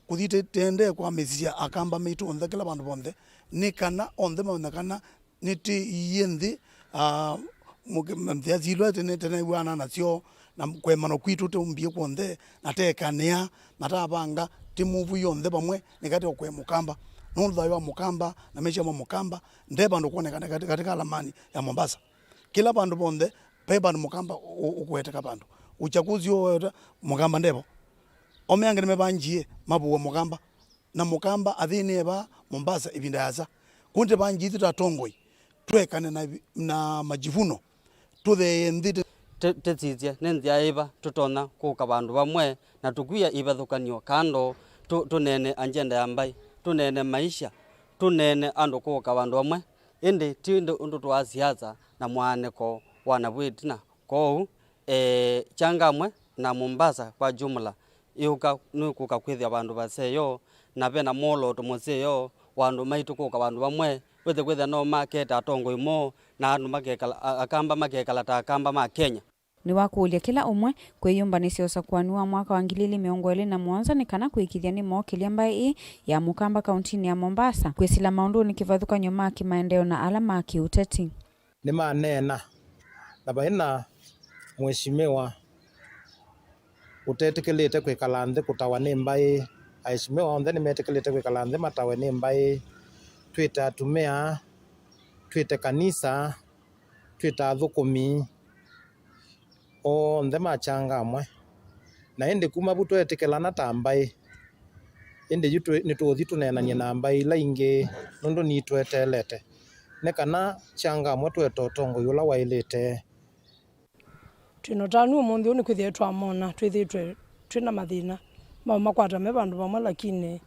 kuthite tende kwa mezia akamba maitu onthe kila bandu bonthe ni kana onthe mauna kana niti yendi mthia zilwa tene wana nacio na kwemano kwitu tumbie kuonthe na tekania matabanga timuvu yonthe pamwe nikati okwe Mukamba nundhayo wa Mukamba na mecha wa Mukamba ndeba ndo kuonekana katika alamani ya Mombasa kila bandu bonthe peba ndo Mukamba ukweteka bandu uchaguzi wote Mukamba ndebo omeange nimebanjie mabuwa Mukamba na Mukamba athini eba Mombasa ibinda yaza kunde banjie tatongoi twekane na majivuno tuthe ndite tetizia nenzia iba tutona kuka bandu bamwe na tukuya ibathukanio kando tunene agenda ya mbai tunene maisha tunene ando kuka bandu bamwe indi tindo undu twa siasa na mwaneko wana bwitina ko Changamwe na Mombasa kwa jumla iuka nukuka kwithia bandu baseyo na bena molo tomoseyo wandu maitu kuka bandu bamwe wethe kwithia no market atongo imo na andu makekala akamba makekala ta akamba ma Kenya. ni wakuulia kila umwe kwiyumbanisya usakuaniwa mwaka wa 2027 ni kana kuikithia ni mokili ambaye ya Mukamba kauntini ya Mombasa kwisila maunduni kivathuka nyuma kimaendeleo na alama kiuteti ni manena na baina mheshimiwa utetikilite kwikala nthi kutawa ni mbai aheshimiwa onthe ni metikilite kwikala nthi matawe ni mbai twita atumia twite kanisa twita athukumi onthe machanga amwe na indi kuma butu etikilana ta mbai indi yutu nituthi tunenanie na mbai ila ingi nundu ni twetelete ne kana changa amwe tweta utongo yula wailite twinotanu umuthi uni kwithia twamona twithitwe twina mathina makwata me bandu bamwe lakini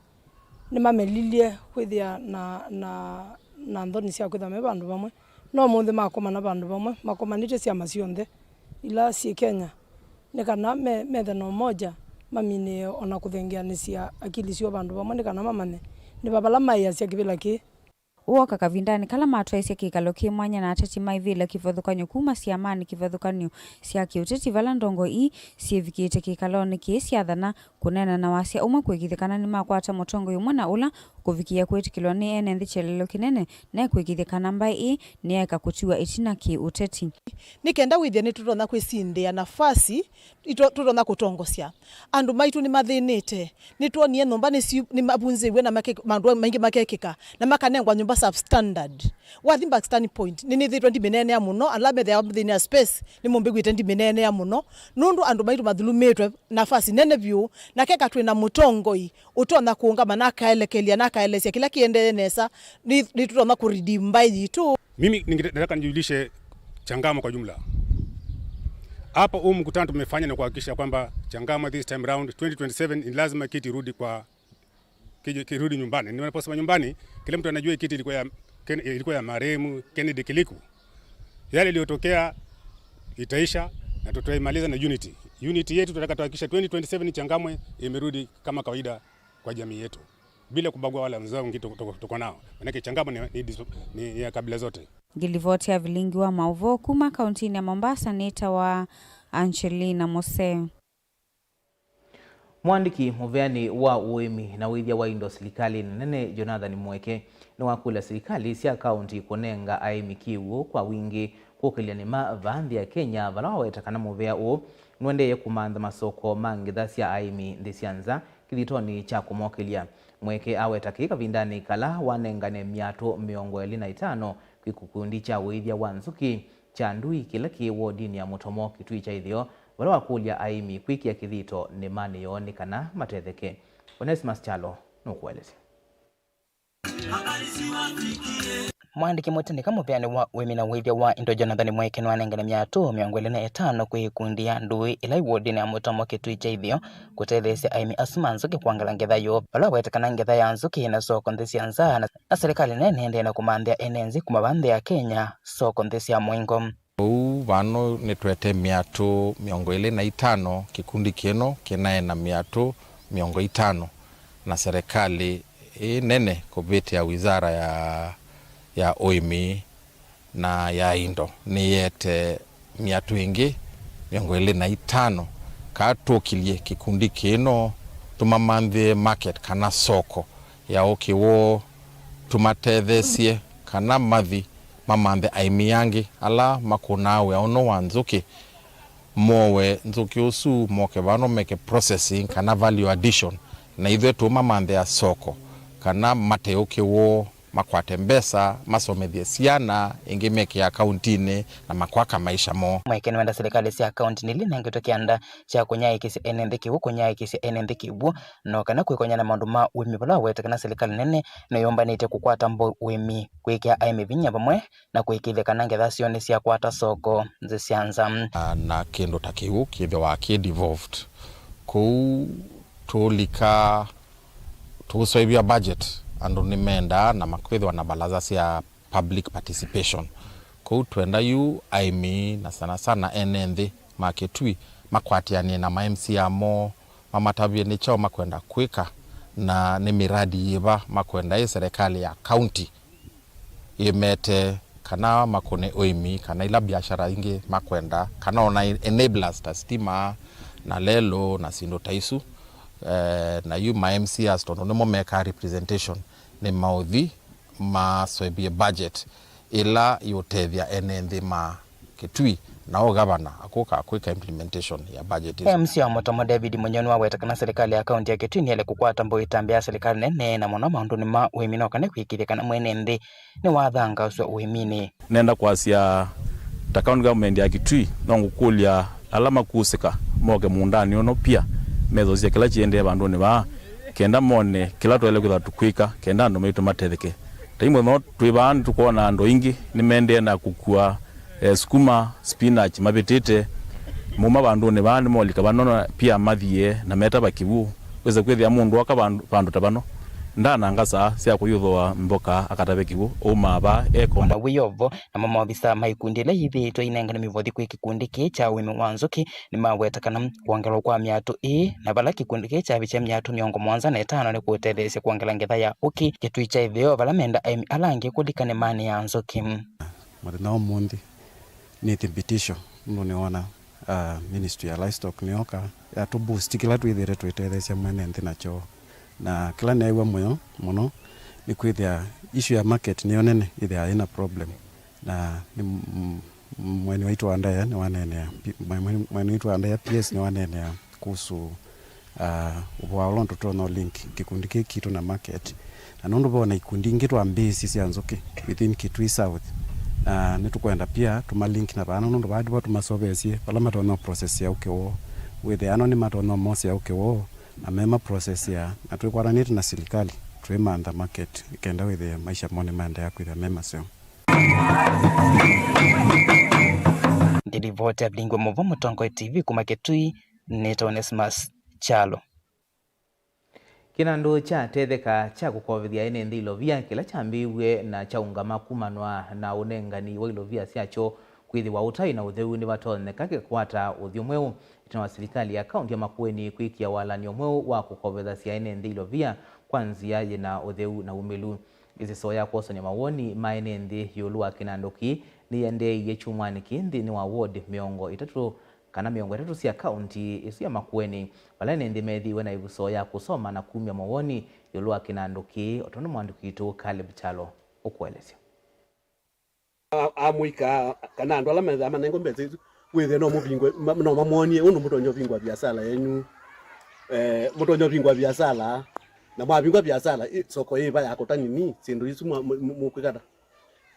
ni mamelilie kwithia na nthoni cia kwitha me bandu bamwe no umuthi makomana bandu bamwe makomanite ciama cionthe ila ci Kenya ni kana methano moja mamine ona kuthengeanisia akili cio bandu bamwe ni kana mamane ni babala maiya cia kivila ki uoka kavindani kala matwaisya kikalo kimwanya na ateti maivila kivathukanyo kuma ciamani kivathukanyo cia kiuteti vala ndongo cievikite kikaloni kiisyathana kunena na wasya umwe kwikithikana ni makwata mutongo umwe na ula kuvikia kwitikilwa ni ene nthi chelelo kinene na kwikithikana mbai ni eka kutiwa itina kiuteti nikenda withia ni turona kwisindia nafasi turona kutongosya andu maitu ni mathinite ni tuonie nyumba ni mabunziwe na mandu maingi makekika na makanengwa nyumba substandard wathi back standpoint ni thitwe ndi minene ya muno alame the within space ni mumbigwite ndi minene ya muno nundu andu maitu mathulumitwe nafasi nene view na keka twina mutongoi utona kuungama na kaelekelia na kaelesya kila kiende nesa ni tutona ku redeem mbai tu. Mimi ningetaka nijulishe Changama kwa jumla. Hapa mkutano tumefanya na kuhakikisha kwamba Changama this time round 2027 ni lazima kiti kirudi nyumbani. Ninaposema nyumbani, kila mtu anajua kiti ilikuwa ya marehemu Kennedy Kiliku. Yale iliyotokea itaisha na tutaimaliza na unity. Unity yetu tunataka tuhakikisha 2027 Changamwe imerudi kama kawaida kwa jamii yetu bila kubagua wala wenzao wengine tuko nao. Maana Changamwe ni ya kabila zote. Gilivotia vilingi wa Mauvo kuma kauntini ya Mombasa nita wa Angelina Mose. Mwandiki muveani wa uimi na withia wa indo serikali nene Jonathan Mweke ni wakula serikali cia kaunti kunenga aimi kiwu kwa wingi kukilia ni vanthi ya Kenya vala wawetakana muvea u nwendeye kumantha masoko mangitha cia aimi nthi cianza kithitoni cha kumokilia. Mweke aweta kavindani kala wanengane miatu 25 kwikukundi cha withia wa nzuki cha ndui kila kiwodini ya Mutomo kitui cha ithio wala wakulia aimi kwikia kithito ni mani yoonekana matetheke. Onesimus Chalo nukueleze. Mwandiki mutendeka muveani wa wimi na withia wa indo Jonathan Mweke nwanengane miatu 25 kwikundi ya ndui ila iwodini ya Mutomo kitui cha ithio kutethesya aimi asuma nzuki kuangala ngetha yo wala wetekana ngetha ya nzuki na soko nthi cia nza na serikali nene ende na kumanthia enenzi kuma vanthi ya Kenya soko nthi cia mwingo. Vano nitwete miatu 25 kikundi kino kinaena miatu 50 na serikali nene kubiti ya wizara ya oimi na ya indo ni yete miatu ingi 25 katukilie kikundi kino tumamandhe market kana soko ya okiwo tumatethesie kana mathi mamanthe aimi yangi ala makunawe ono wa nzuki mowe nzuki usu moke vano meke processing kana value addition na ithe tu mamanthe ya soko kana mateuki wo makwate mbesa masomethie ciana ingi meke ya kauntini na makwaka maisha mo. Mweke nwenda serikali cia kauntini ili nangito kianda cia kunyaikisya enenthi kiwu kunyaikisya enenthi kiwu no kana kwikonya na maundu ma wimi vala wetekana serikali nene no yombanite kukwata mbo wimi kwikia aimi vinya vamwe na kwikithia kana ngetha cione cia kwata soko nthi cia nza na kindu ta kiwu kithe wa devolved ku tulika tusoivia budget andu nimenda na makwithwa na balaza cia public participation ku twenda yu aimi na sana enenthi maketui makwatianie na ma-MC amo mamatavie ni chao makwenda kwika na ni miradi yiva makwenda serikali ya county imete kana makone oimi kana ila biashara ingi makwenda kana ona enablers ta stima na lelo na sindo taisu na yu ma MCs tondo nemo meka representation ni maudhi maswebie budget ila yotethia enenthi ma kitui nao gavana akoka kwika implementation ya budget MC Omotomo David Munyoni wawetakana serikali ya kaunti ya Kitui niele kukwata mbo itambia serikali nene na mono maundu ni ma uimino kane kwikirikana mwene nthi ni wathanga uswa uimini nenda kwasia ta county government ya Kitui nongukulia alama kusika moke mundani ono pia mezo cia kila chiende bandu ni ba kenda mone kila twele kwitha tukwika kenda ndo meitu matetheke taimwe no twibani tukona ando ingi ni mende na kukua skuma spinach mabetete muma bandu ni bani molika banono pia mathie na meta bakibu weze kwithia mundu aka bandu tabano ndana ngasa cia kuyuthwa mboka akatabe kibu uma ba ekomba wiyovo na mama obisa maikundile hivi to inengana mivothi kwi kikundi kicha wimi wanzuki ni mawetakana kuongela kwa miatu na bala kikundi kicha biche miatu miongo mwanza na 5 ni kutethesia kuongela ngetha ya uki kitwicha ithio bala menda alangi kulikane mani ya nzuki marina omundi ni thibitisho mune ona ministry ya livestock nioka ya to boost kila twithire twetethesia mwene nthi nacho na kila newa muno ni kwithia issue ya market ni onene ithia ina problem na ni mwene waitu andaya ni wanene mwene waitu andaya PS ni wanene kuhusu ubwalo ntoto no link kikundi kitu na market na nondo bona ikundi ngitu ambisi cia nzuki within Kitui South nitukwenda pia tuma link na bana nondo badi watu masobesie pala matono process ya ukewo with ano ni matono mosi ya ukewo na mema process ya na tukwaranite na serikali twemanda market ikenda with maisha mone manda ya kwitha mema sio ndilivote Blingwa Movo Mutongo TV kuma Kitui Neto Onesmus Chalo kinandu cha tetheka cha kukovithia ene nthilo vya kila chambiwe na chaungama kumanwa na unengani wa ilo vya siacho kwithiwa utai na utheu ni batoneka kikwata uthiumweu itana serikali ya kaunti ya Makueni kwikia walani omweu wa kukovitha cia ene nthilo vya kwanzia yena utheu na umilu izisoya kuosanya mawoni maene nthi yulua kinanduki ni ende yechumwani kinthi ni wa ward miongo itatu kana miongo itatu cia kaunti isu ya Makueni balane nthi methiwe na ivusoya kusoma na kumya mawoni yulua kinanduki otono mwandukitu Caleb Chalo ukwelesya amuika kana andu ala metha manengo mbeze withe no muvingwe no mamonie uno mutonyo vingwa biasala yenyu mutonyo vingwa biasala na mwavingwa biasala soko iva yako tanini sindu isu mukwikata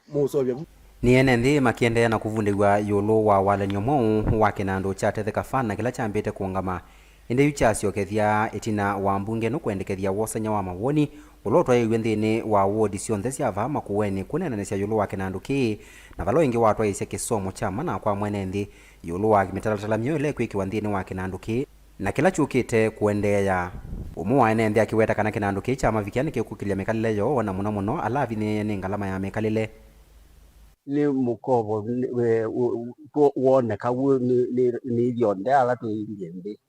musovya niene nthi makiendeea na kuvundiwa yulu wa walanio mwau wa kinandu cha tetheka fana kila chambite kuungama inde yuchasio kethia itina wa mbunge no kwendekethia wosanya wa mawoni ulotwa iwe nthini wa ward cionthe cia va Makueni kunenanisya yulu wa kinandu ki na valo ingi watwa isya kisomo cha mana kwa mwene nthi yulu wa mitalatala myo ile kwikiwa nthini wa kinandu ki na kila chukite kuendeea umu wa ene nthi akiweta kana kinandu ki cha mavikiani kikukilia mikalile yo ona muno alavi ni ngalama ya mikalile ni mukovo wone kawu ni yonde ala tu ingembe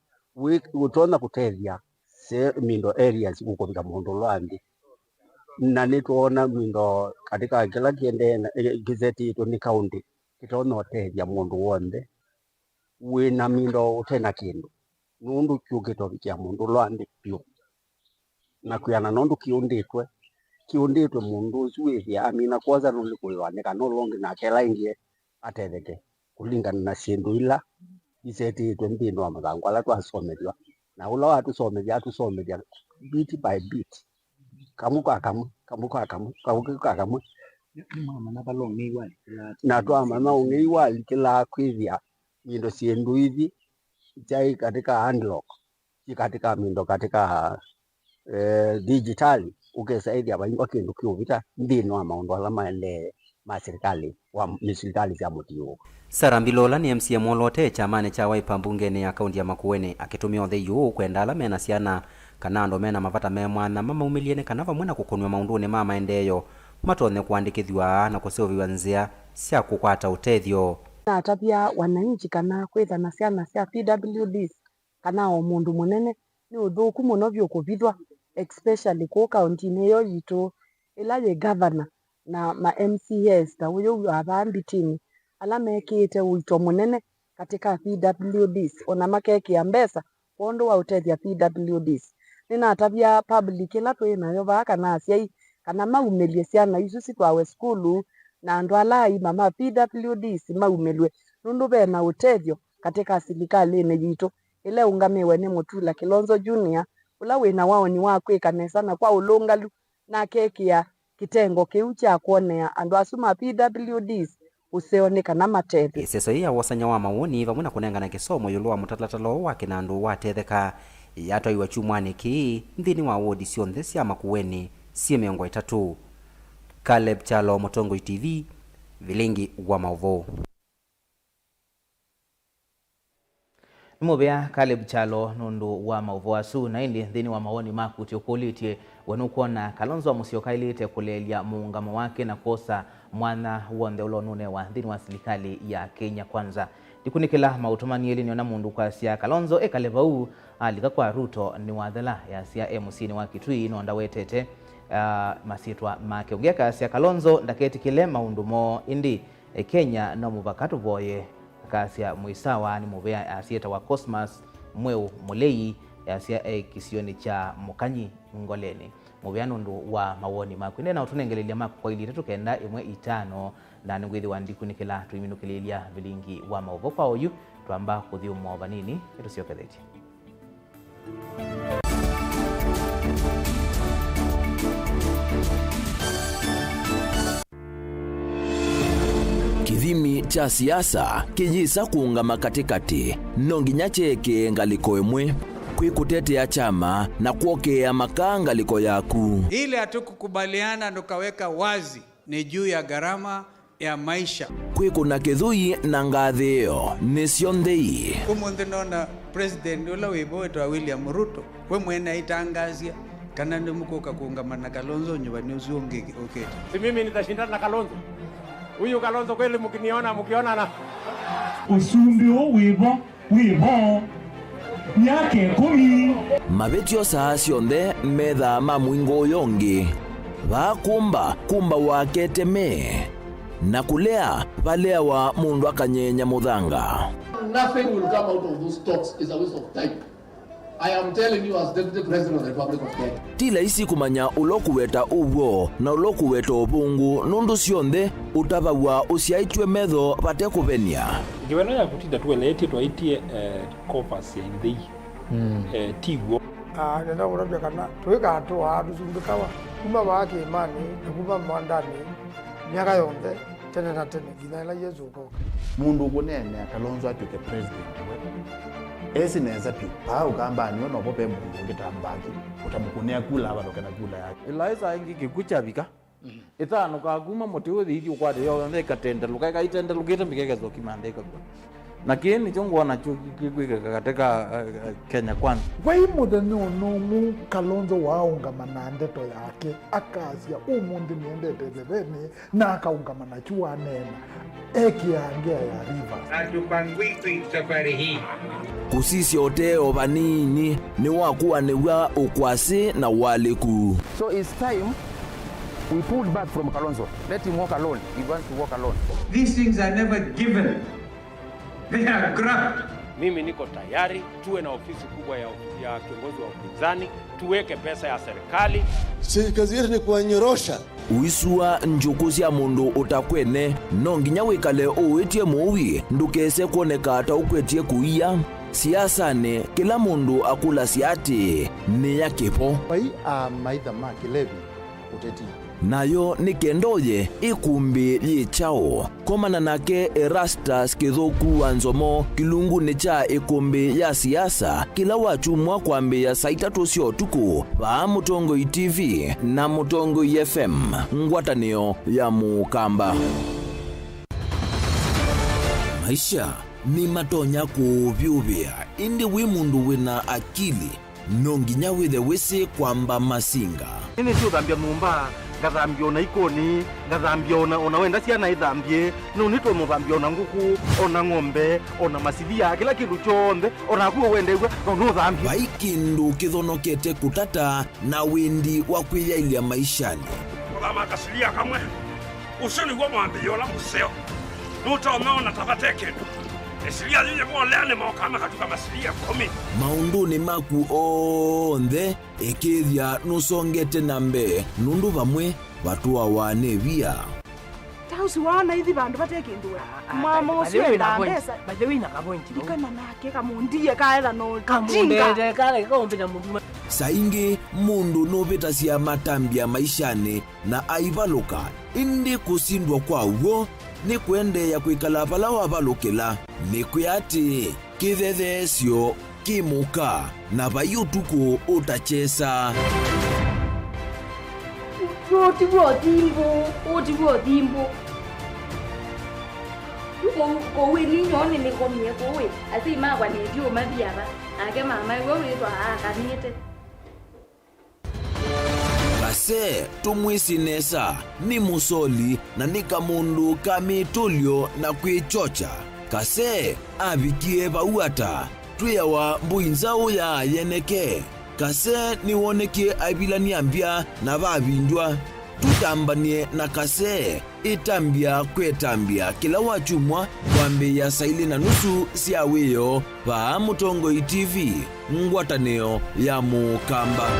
utona kutethia se mindo areas ukovika mundu lwandi na nituona mindo katika kila kiende gazeti itu ni county kitona otethia mundu wonde wina mindo utena kindu nundu kiukitovikia mundu lwandi pio na kuyana nundu kiunditwe mundu usuithia amina kwanza nulikuiwanika no longi na kela ingie atetheke kulingana na sindu ila iseti itwe mbino wa mathangu ala twasomethwa na ula watusomethia bit by bit kamu kwa kamu mama balongi wali na twama na ungi wali kila kwithia mindo sindu hivi jai katika unlock katika mindo katika digitali ukesaidia abanywa kindu kiuvita nthini wa maundu ala maende ma serikali cia mutio Sara Mbilola ni MC Molote chamane cha Wiper mbungeni ya kaunti ya Makueni akitumia othe yu kwenda ala mena ciana kana ando mena mavata me mwana mama umiliene kana vamwe na kukunwa maunduni ma maendeyo matone kuandikithwa na kuseviwa nzia cia kukwata utethio na tabia wananchi kana kwitha na ciana cia PWDs kana o mundu munene ni uthuku muno vyo kuvithwa especially ku kaunti neyo yitu ila ye governor na ma MCS ta uyu abambitini ala mekite uito munene katika PWDs ona makekia mbesa kondo wa utethia PWDs nina tabia public ila twinayo baka na asiai kana maumelie ciana isu citwawe skulu na andu alai mama PWDs maumelwe nundu bena utethio katika serikali yitu ile ungamiwe ni Mutula Kilonzo Junior ula wina wao ni wa kwikanesa na kwa ulungalu na kekia kitengo kiu cha kuonea andu asuma PWDs useonekana matethi iseso ya wasanya wa mawoni vamwe na kunengana kisomo yulu wa mutalatalo wa kinandu watetheka yatwaiwa chumwani ki nthini wa wodi cionthe cia Makueni cia miongo 3. Caleb Chalo, Mutongo TV, Vilingi wa Mauvoo. Nimubea Caleb Chalo nundu wa Mauvoo asu na indi nthini wa mawoni maku tiokulitie wanukuona Kalonzo Musyoka ilite kulelia muungamo wake na kosa mwana wonde ulonune wa nthini wa serikali ya Kenya Kwanza. Dikunikila mautumani eli niona mundu kwa sia Kalonzo ekaleva u alika kwa Ruto ni wathela ya sia MC ni wa Kitui no ndawetete masitwa make ungeka sia Kalonzo ndaketi kile maundumo indi Kenya no mubakatu boye kasia muisawa ni mubea asieta wa Cosmas Mweu Mulei asia kisioni cha Mukanyi Ngoleni mubea nundu wa mawoni makwine na utunengelelia maku kwa ili tukenda imwe 5 na nungwithi wandikunikila tuiminukililia Vilingi wa Mauvoo kwa uyu tuamba kuthi umova nini etusiokethetie Kithimi cha siasa kijisa kuungama katikati nonginya cheke ngaliko emwe kwikutetea chama na kuokea makangaliko yaku ile hatukukubaliana ndokaweka wazi ni juu ya gharama ya maisha kwikuna kithui na ngathio nicio nthei umunthe nona president ula wibo wetwa William Ruto we mwene itangazia kana ndimukuka kuungama na Kalonzo nyumbani usiongeke okay. Si mimi nitashindana na Kalonzo. Huyu Kalonzo kweli mkiona na usumbio wibo yake kumi mabetio saa cionthe metha mamwingo yongi kumba wakete me na kulea balea wa mundu akanyenya muthanga. Nothing will come out of those talks is a waste of time. I am telling you as Deputy President of the Republic of Kenya. Tila isi kumanya ulokuweta uwo na ulokuweta ubungu nundu cionthe utabawa usiaitwe metho bate kuvenia. Ngiweno ya kutinda tueleti twaitie corpus ya inthei. Tigwo. Nenda urabia kana tuika atoa dusumbikawa kuma bake imani kuma mwandani miaka yonthe tene na tene gina ila Yesu ko mundu kunene Kalonzo atuke president esi neza pi pa ugamba ni ono bope mundu ngitambaki utamukunea kula abalokana kula yake ilaisa ingi kikucha bika itano kaguma motiwe idi ukwade yo ndeka tenda lukaika itenda lugeta mikekezo kimandeka na kini chongo na chukwika katika Kenya Kwanza wai muthenya unomu Kalonzo waungama na ndeto yake akasia umundi niendete thebeni na akaungama na chua nena ekiangea ya Rivers atupangwiki safari hii kusisi oteo banini ni wakuwa ni wa ukwasi na waliku. So it's time we pull back from Kalonzo. Let him walk alone. He wants to walk alone. These things are never given. They are grabbed. Mimi niko tayari tuwe na ofisi kubwa ya kiongozi wa upinzani, tuweke pesa ya serikali. Kazi yetu ni kuwanyorosha. Uisua njuku cia mundu utakwene no nginya wikale uwitie muwi ndukese kuoneka ata ukwetie kuia siasane kila mundu akula siati ni yakipo bai maitha ma Kilevi uteti nayo ni kendoye ikumbi yichao komana nake Erastus Kithuku wa Nzomo kilungu ni cha ikumbi ya siasa kila wachumwa kwambia saa 3 cia utuku ba Mutongo TV na Mutongo FM ngwatanio ya Mukamba. Maisha ni matonya kuvyuvia indi wi mundu wina akili nonginya withe wisi kwamba masinga ini sio thambia mumba ngathambia ona ikoni ngathambia ona wenda ciana ithambie no nitwe muthambia ona nguku ona ng'ombe ona macithia kila kindu chonthe ona kuo wendeigwe no thambia bai kindu kithonokete kutata na windi wa kwiyailia maishani kama kasilia kamwe usuni gwa mwambe yola museo nutomeona tabateke esilia yeye mwaleane maokama katika masilia 10 maunduni maku onthe ikithia nusongete nambe nundu vamwe vatuwa wane via tausi wana hithi bandu batekinduwe mama uswe na pesa badewina kapointi kana nake kamundiye kaela no kamundete kale kaombina mundu saingi mundu novitasia matambia maishani na aivaluka indi kusindwa kwauo ni kuendeya kwikala vala wavalukila ni kuyati kithethesyo kimuka na vayutuku utachesa Otiwo timbo kowe ni nyone ni komye kowe ati magwa ni dio mabiaba ake mama wewe ito akanite kase tumwisinesa ni musoli na ni kamundu kamitulyo na kwichocha kase avikie vauata twiyawa mbuinzau ya yeneke kase niwonekie avilania mbya na vavindwa tutambanie na kase itambia kwetambia kila wachumwa kwambe ya saili na nusu siawiyo va Mutongoi TV ngwataneo ya Mukamba.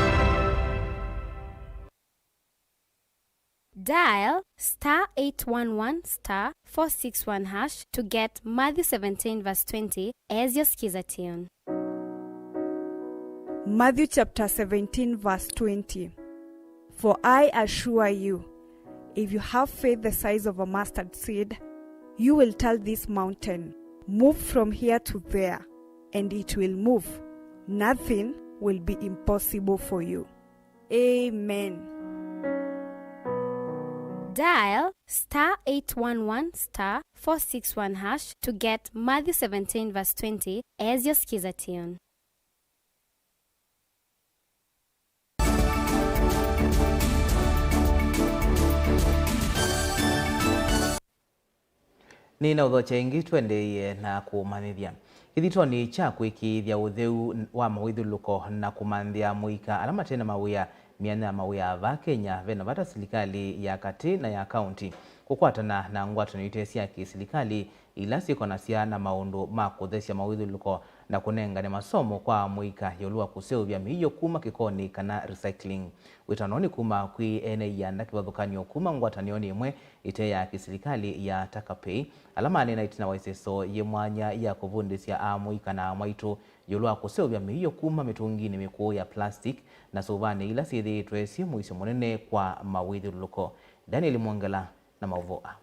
Dial *811*461# to get Matthew 17 verse 20 as your skiza tune. Matthew chapter 17 verse 20. For I assure you, if you have faith the size of a mustard seed, you will tell this mountain, move from here to there, and it will move. Nothing will be impossible for you. Amen. Dial *811*461# to get Matthew 17 verse 20 as your skiza tune. Nina udhocha ingi twendeye na kumanithia ithitoni cha kwikithia utheu wa mawithuluko na kumanthia muika alama tena mawia miana mawia ava Kenya vena vata serikali ya kati na ya kaunti kukwatana na ngwatano itesia kiserikali ila sikona cia na maundu ma kuthecia mawithuluko na kunengane masomo kwa muika yolua kuseuvya miyo kuma kikoni kana recycling witanoni kuma kwi ene ya ndakivathukanio kuma ngwatanioni imwe ite ya kiserikali ya Takapei alama nena itina waiseso ye mwanya ya kuvundisia amuika na maitu yolua kuseuvya miyo kuma mitungini mikuu ya plastic na suvani ila sithi twesi muisyo munene kwa mawithuluko. Daniel Mwangala na mauvoa.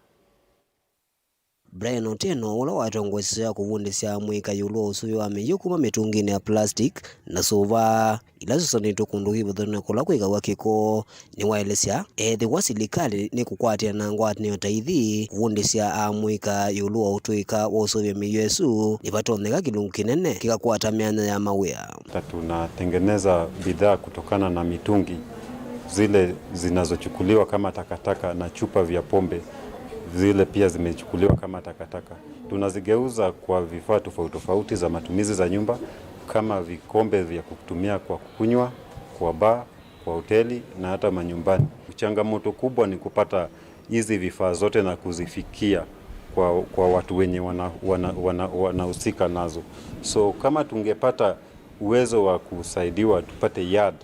Brian Otieno ula watongozesya kuvundisya mwika yulu usuyo wa miyo kuma mitungini ya plastic na suva ila susanitu kundu hivuthone kula kwika wakiko ni waelesya ethi wa serikali ni kukwatia na ngwatanio taithi kuvundisya mwika yulu wa utuika wa usuyo miyo esu ni vatoneka kilungu kinene kikakwata mianya ya mawia. Tunatengeneza bidhaa kutokana na mitungi zile zinazochukuliwa kama takataka na chupa vya pombe zile pia zimechukuliwa kama takataka. Tunazigeuza kwa vifaa tofauti za matumizi za nyumba kama vikombe vya kutumia kwa kukunywa, kwa bar, kwa hoteli na hata manyumbani. Changamoto kubwa ni kupata hizi vifaa zote na kuzifikia kwa watu wenye wanahusika nazo. So kama tungepata uwezo wa kusaidiwa tupate yard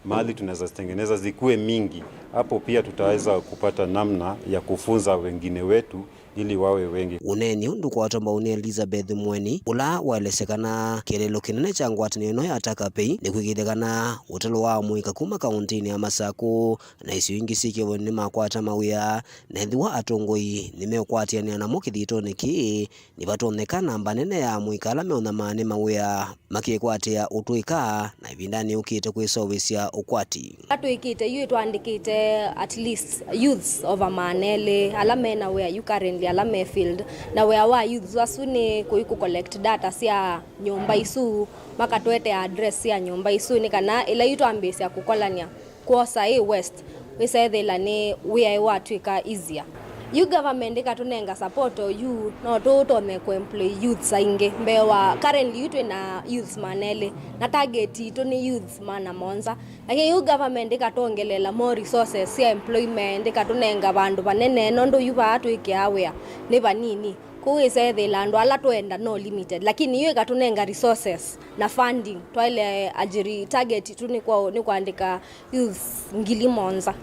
mahali tunaweza zitengeneza zikuwe mingi, hapo pia tutaweza kupata namna ya kufunza wengine wetu ili wawe wengi. Uneni undu kwa watu ambao ni Elizabeth Mweni ula waelesekana kilelo kinene cha ngwatanio ino ya Takapei ni kwigithekana utalo wa muika kuma kauntini ya Masaku na icio ingi cikivoni makwata mawia na thiwa atongoi nimekwatiania na mukithitoni ki ni vatonekana mbanene ya muika ala meona mane mawia makikwatia utuika na ivindani ukite kwisovisya ukwati atuikite yu twandikite at least youths of amanele ala mena where you currently ala me field na where wa youths wasuni kuiku collect data sia nyumba isu makatwete address ya nyumba isu ni kana ila yu twambisia kukolania kuosa west wisaethela ni where watuika easier you government ikatunenga support you no to me employ youth sainge mbewa currently youth na youth manele na target to ni youth mana monza lakini you government ikatongelela more resources ya employment ikatunenga bandu banene nondo yuba atu ikiawea ne banini kuwise the land wala toenda no limited lakini hiyo ikatunenga resources na funding twale ajiri target tu ni kuandika youth ngili monza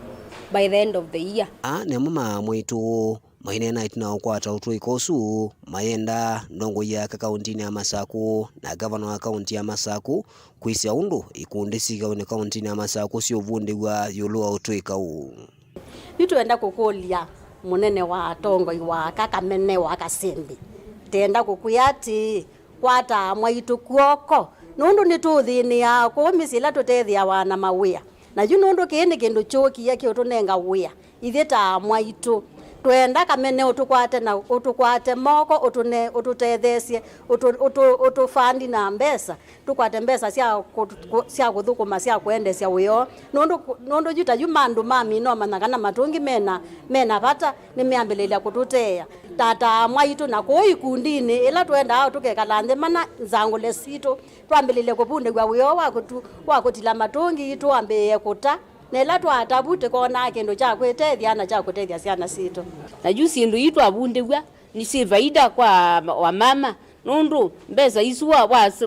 by the end of the year. Ne mama mwitu maine night na ukwata utu ikosu mayenda ndongo ya kaunti ya Masaku na governor wa kaunti ya Masaku kuisia undu ikundisika ne kaunti ya Masaku sio vundi wa yolo utu ikau. Nituenda kukolia munene wa tongo wa Kakamene wa Kasembi tenda kukuyati kwata mwaitu kuoko nundu nituthini ya kumisila tutethia wana mawia na nundu kindi kindu choki yake utunenga wia ithita mwaitu twenda Kamene utukwate moko ututethesie utufandi na mbesa tukwate mbesa cia kuthukuma cia kuendesya wio nundu juta yumandu mami no managana matungi mena bata nimeambililia kututea tata mwaitu na kuikundini ila twenda tukekala nthi mana nzangule sito twambililie kubunde gwa wio wa kutila matungi tuambie kuta nela twatabute kona kendo cha kwetethia na cha kutethia ciana sito na jusi ndu itu abundegwa ni si faida kwa wamama nundu mbesa isu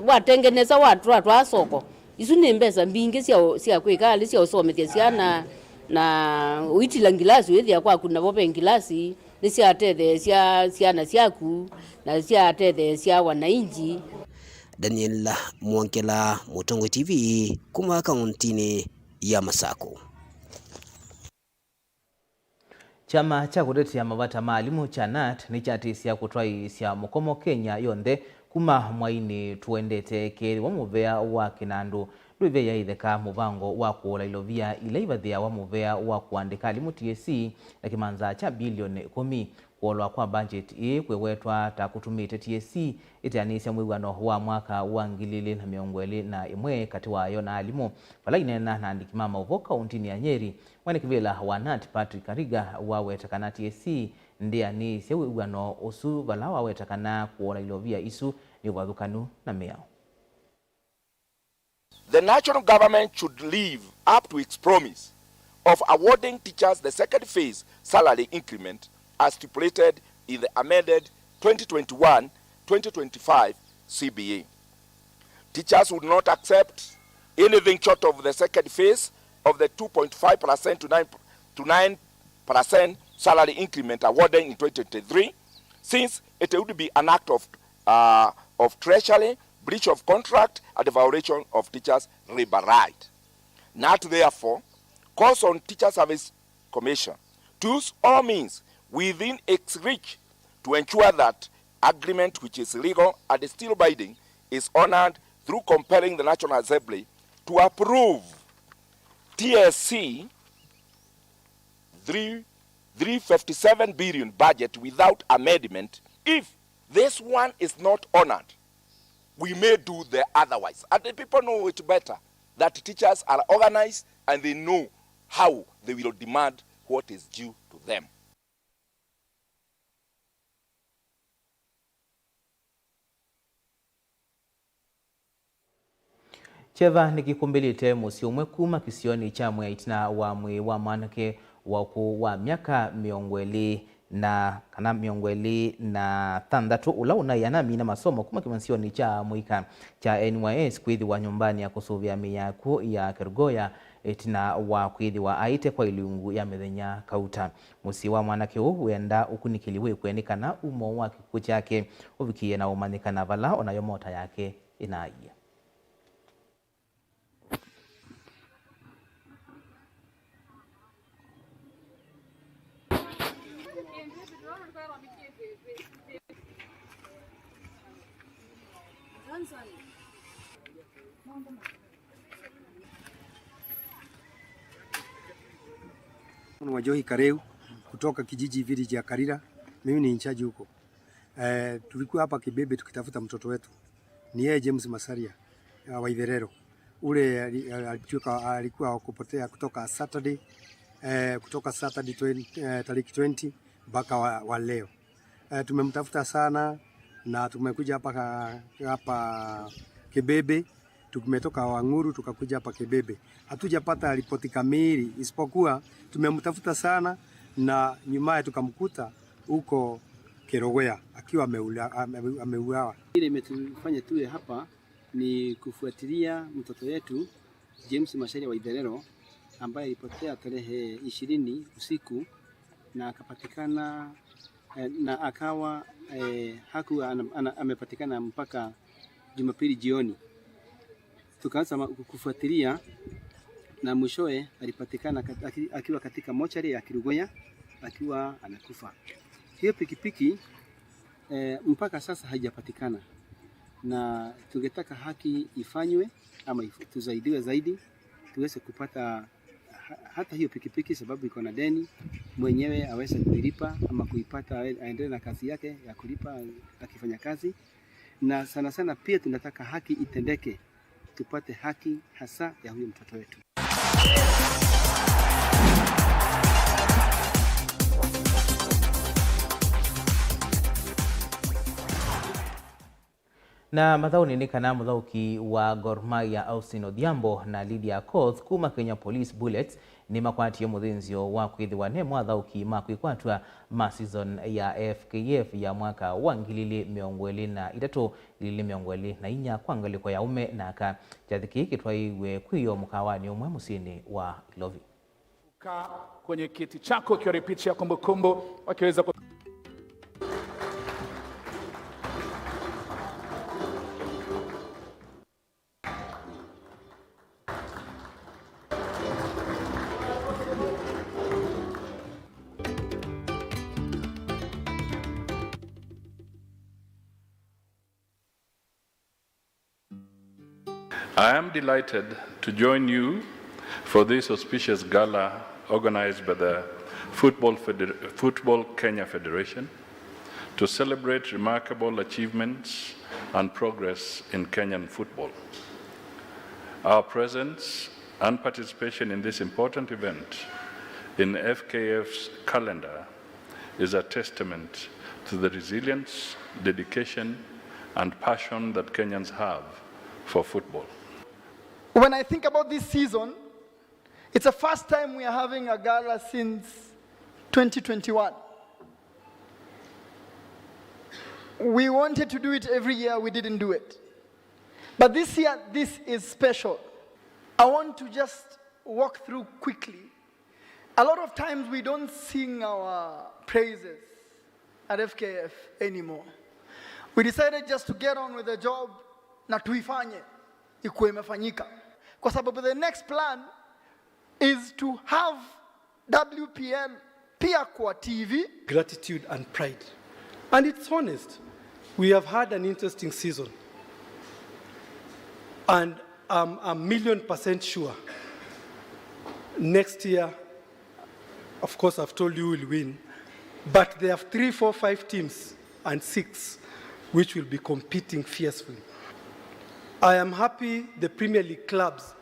watengeneza watu wa soko isu ni mbesa mbingi cia kwikali cia usomethia ciana na uitila ngilasi wethia kwa kuna bope ngilasi ni cia tethe ciana ciaku na cia tethe cia wanainji. Daniel Mwankela, Mutongo TV, kuma kauntini ya Masaku. Chama cha kutetea mabata maalimu cha NAT ni chatisia kutwaisya mukomo Kenya yonthe kuma mwaini tuendete keri wa muvea wa kinandu rwivea itheka muvango wa kuola ilovia ilaivathia wa muvea wa kuandika alimu TSC na kimanza cha bilioni 10 kuolwa kwa budget kwewetwa ta kutumite TSC itanisya mwiwano wa mwaka wa 2021 kati wayo na alimu falainena na andikimama uvo kauntini ya Nyeri mwanikivila wa NAT Patrick Kariga wawetakana TSC ndiani sya mwiwano usu vala wawetakana kuola ilovia isu ni wathukanu na miao. The national government should live up to its promise of awarding teachers the second phase salary increment as stipulated in the amended 2021-2025 CBA. Teachers would not accept anything short of the second phase of the 2.5% to 9% salary increment awarded in 2023, since it would be an act of treachery, breach of contract, and the violation of teachers' labor right. NAT therefore calls on Teacher Service Commission to use all means within its reach to ensure that agreement which is legal and still binding is honored through compelling the National Assembly to approve TSC 357 billion budget without amendment. If this one is not honored, we may do the otherwise. And the people know it better, that teachers are organized and they know how they will demand what is due to them. Cheva nikikumbilite musiumwe kuma kisioni cha mwaitina wa mwi wa manake waku wa miaka miongweli na kana miongweli na thandatu ula unayana mina masomo kuma kimansioni cha mwika cha NYS kuidhi wa nyumbani ya kusuvia miyaku ya Kerugoya etina wa kuidhi wa aite kwa ilungu ya methenya kauta musi wa mwanake huu uenda ukunikiliwe kuenikana umo wa kikuku chake uvikie na umanikana vala onayomota yake inaia. Wajohi Kareu kutoka kijiji village ya Karira. Mimi ni incharge huko. Tulikuwa hapa Kibebe tukitafuta mtoto wetu. Ni yeye James Masaria wa Itherero. Ule alikuwa kupotea kutoka Saturday tariki 20 mpaka wa leo. Tumemtafuta sana na tumekuja hapa Kibebe. Tumetoka Wanguru tukakuja hapa Kibebe. Hatujapata ripoti kamili, isipokuwa tumemtafuta sana na nyumaye tukamkuta huko Kerogoya akiwa ameuawa. Ile imetufanya tuwe hapa ni kufuatilia mtoto wetu James Macharia wa Itherero ambaye alipotea tarehe 20 usiku na akapatikana na akawa hakuwa amepatikana mpaka Jumapili jioni. Tukaanza kufuatilia na mwishowe alipatikana akiwa katika mochari ya Kerogoya akiwa anakufa. Hiyo pikipiki mpaka sasa haijapatikana, na tungetaka haki ifanywe ama tusaidiwe zaidi tuweze kupata hata hiyo pikipiki, sababu iko na deni, mwenyewe aweze kuilipa ama kuipata aendelee na kazi yake ya kulipa akifanya kazi. Na sana sana pia tunataka haki itendeke, tupate haki hasa ya huyo mtoto wetu. Na mathauni ni kana muthauki wa Gor Mahia Austin Odhiambo na Lydia Koth kuma Kenya Police Bullets ni makwatie muthinzio wa kwithiwa ne mwathauki makwikwatwa ma season ya FKF ya mwaka wa 2023 kwa ngaliko ya ume na ka jathiki kitwaiwe kwiyo mukawani umwe musini wa Lovi. Kwenye kiti chako kiwa repeat ya kumbukumbu wakiweza I am delighted to join you for this auspicious gala organized by the Football Kenya Federation to celebrate remarkable achievements and progress in Kenyan football. Our presence and participation in this important event in FKF's calendar is a testament to the resilience, dedication, and passion that Kenyans have for football. When I think about this season, it's the first time we are having a gala since 2021. We wanted to do it every year, we didn't do it. But this year, this is special. I want to just walk through quickly. A lot of times we don't sing our praises at FKF anymore. We decided just to get on with the job na tuifanye ikuwe imefanyika. Kwa sababu the next plan is to have WPL pia kwa TV. Gratitude and pride. And it's honest. We have had an interesting season. And I'm 1,000,000% sure next year, of course I've told you we'll win, but they have 3, 4, 5 teams and 6 which will be competing fiercely. I am happy the Premier League clubs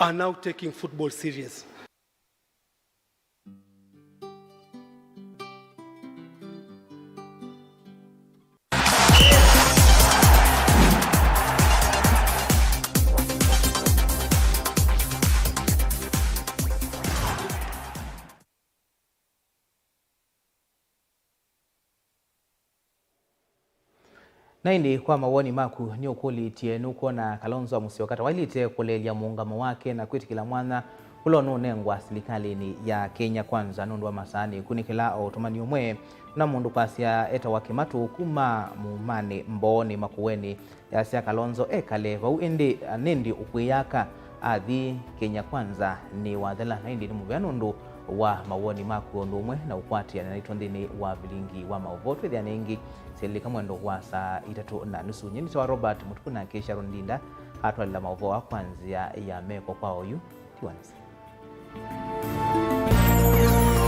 are now taking football serious. Naindi kwa mawoni maku ni ukulitie nuko na Kalonzo Musyoka walite kulelia muungamo wake na kwitikila mwana ulo nunengwa serikali ya Kenya Kwanza nundu wa masani kunikila otomani umwe na mundu pasia eta wakimatu kuma mumane mboni makuweni ya sia Kalonzo ekale vau indi nindi ukwiyaka athi Kenya Kwanza ni wathela naindi ni mubianundu wa mawoni maku ndumwe na ukwati anaitwa ndini wa vilingi wa mauvotu ya nengi selika mwendo wa saa 3:30 nyini wa Robert Mutukuna ke Sharon Ndinda atwalila mauvo wa kwanzia ya meko kwa oyu tiwanisi.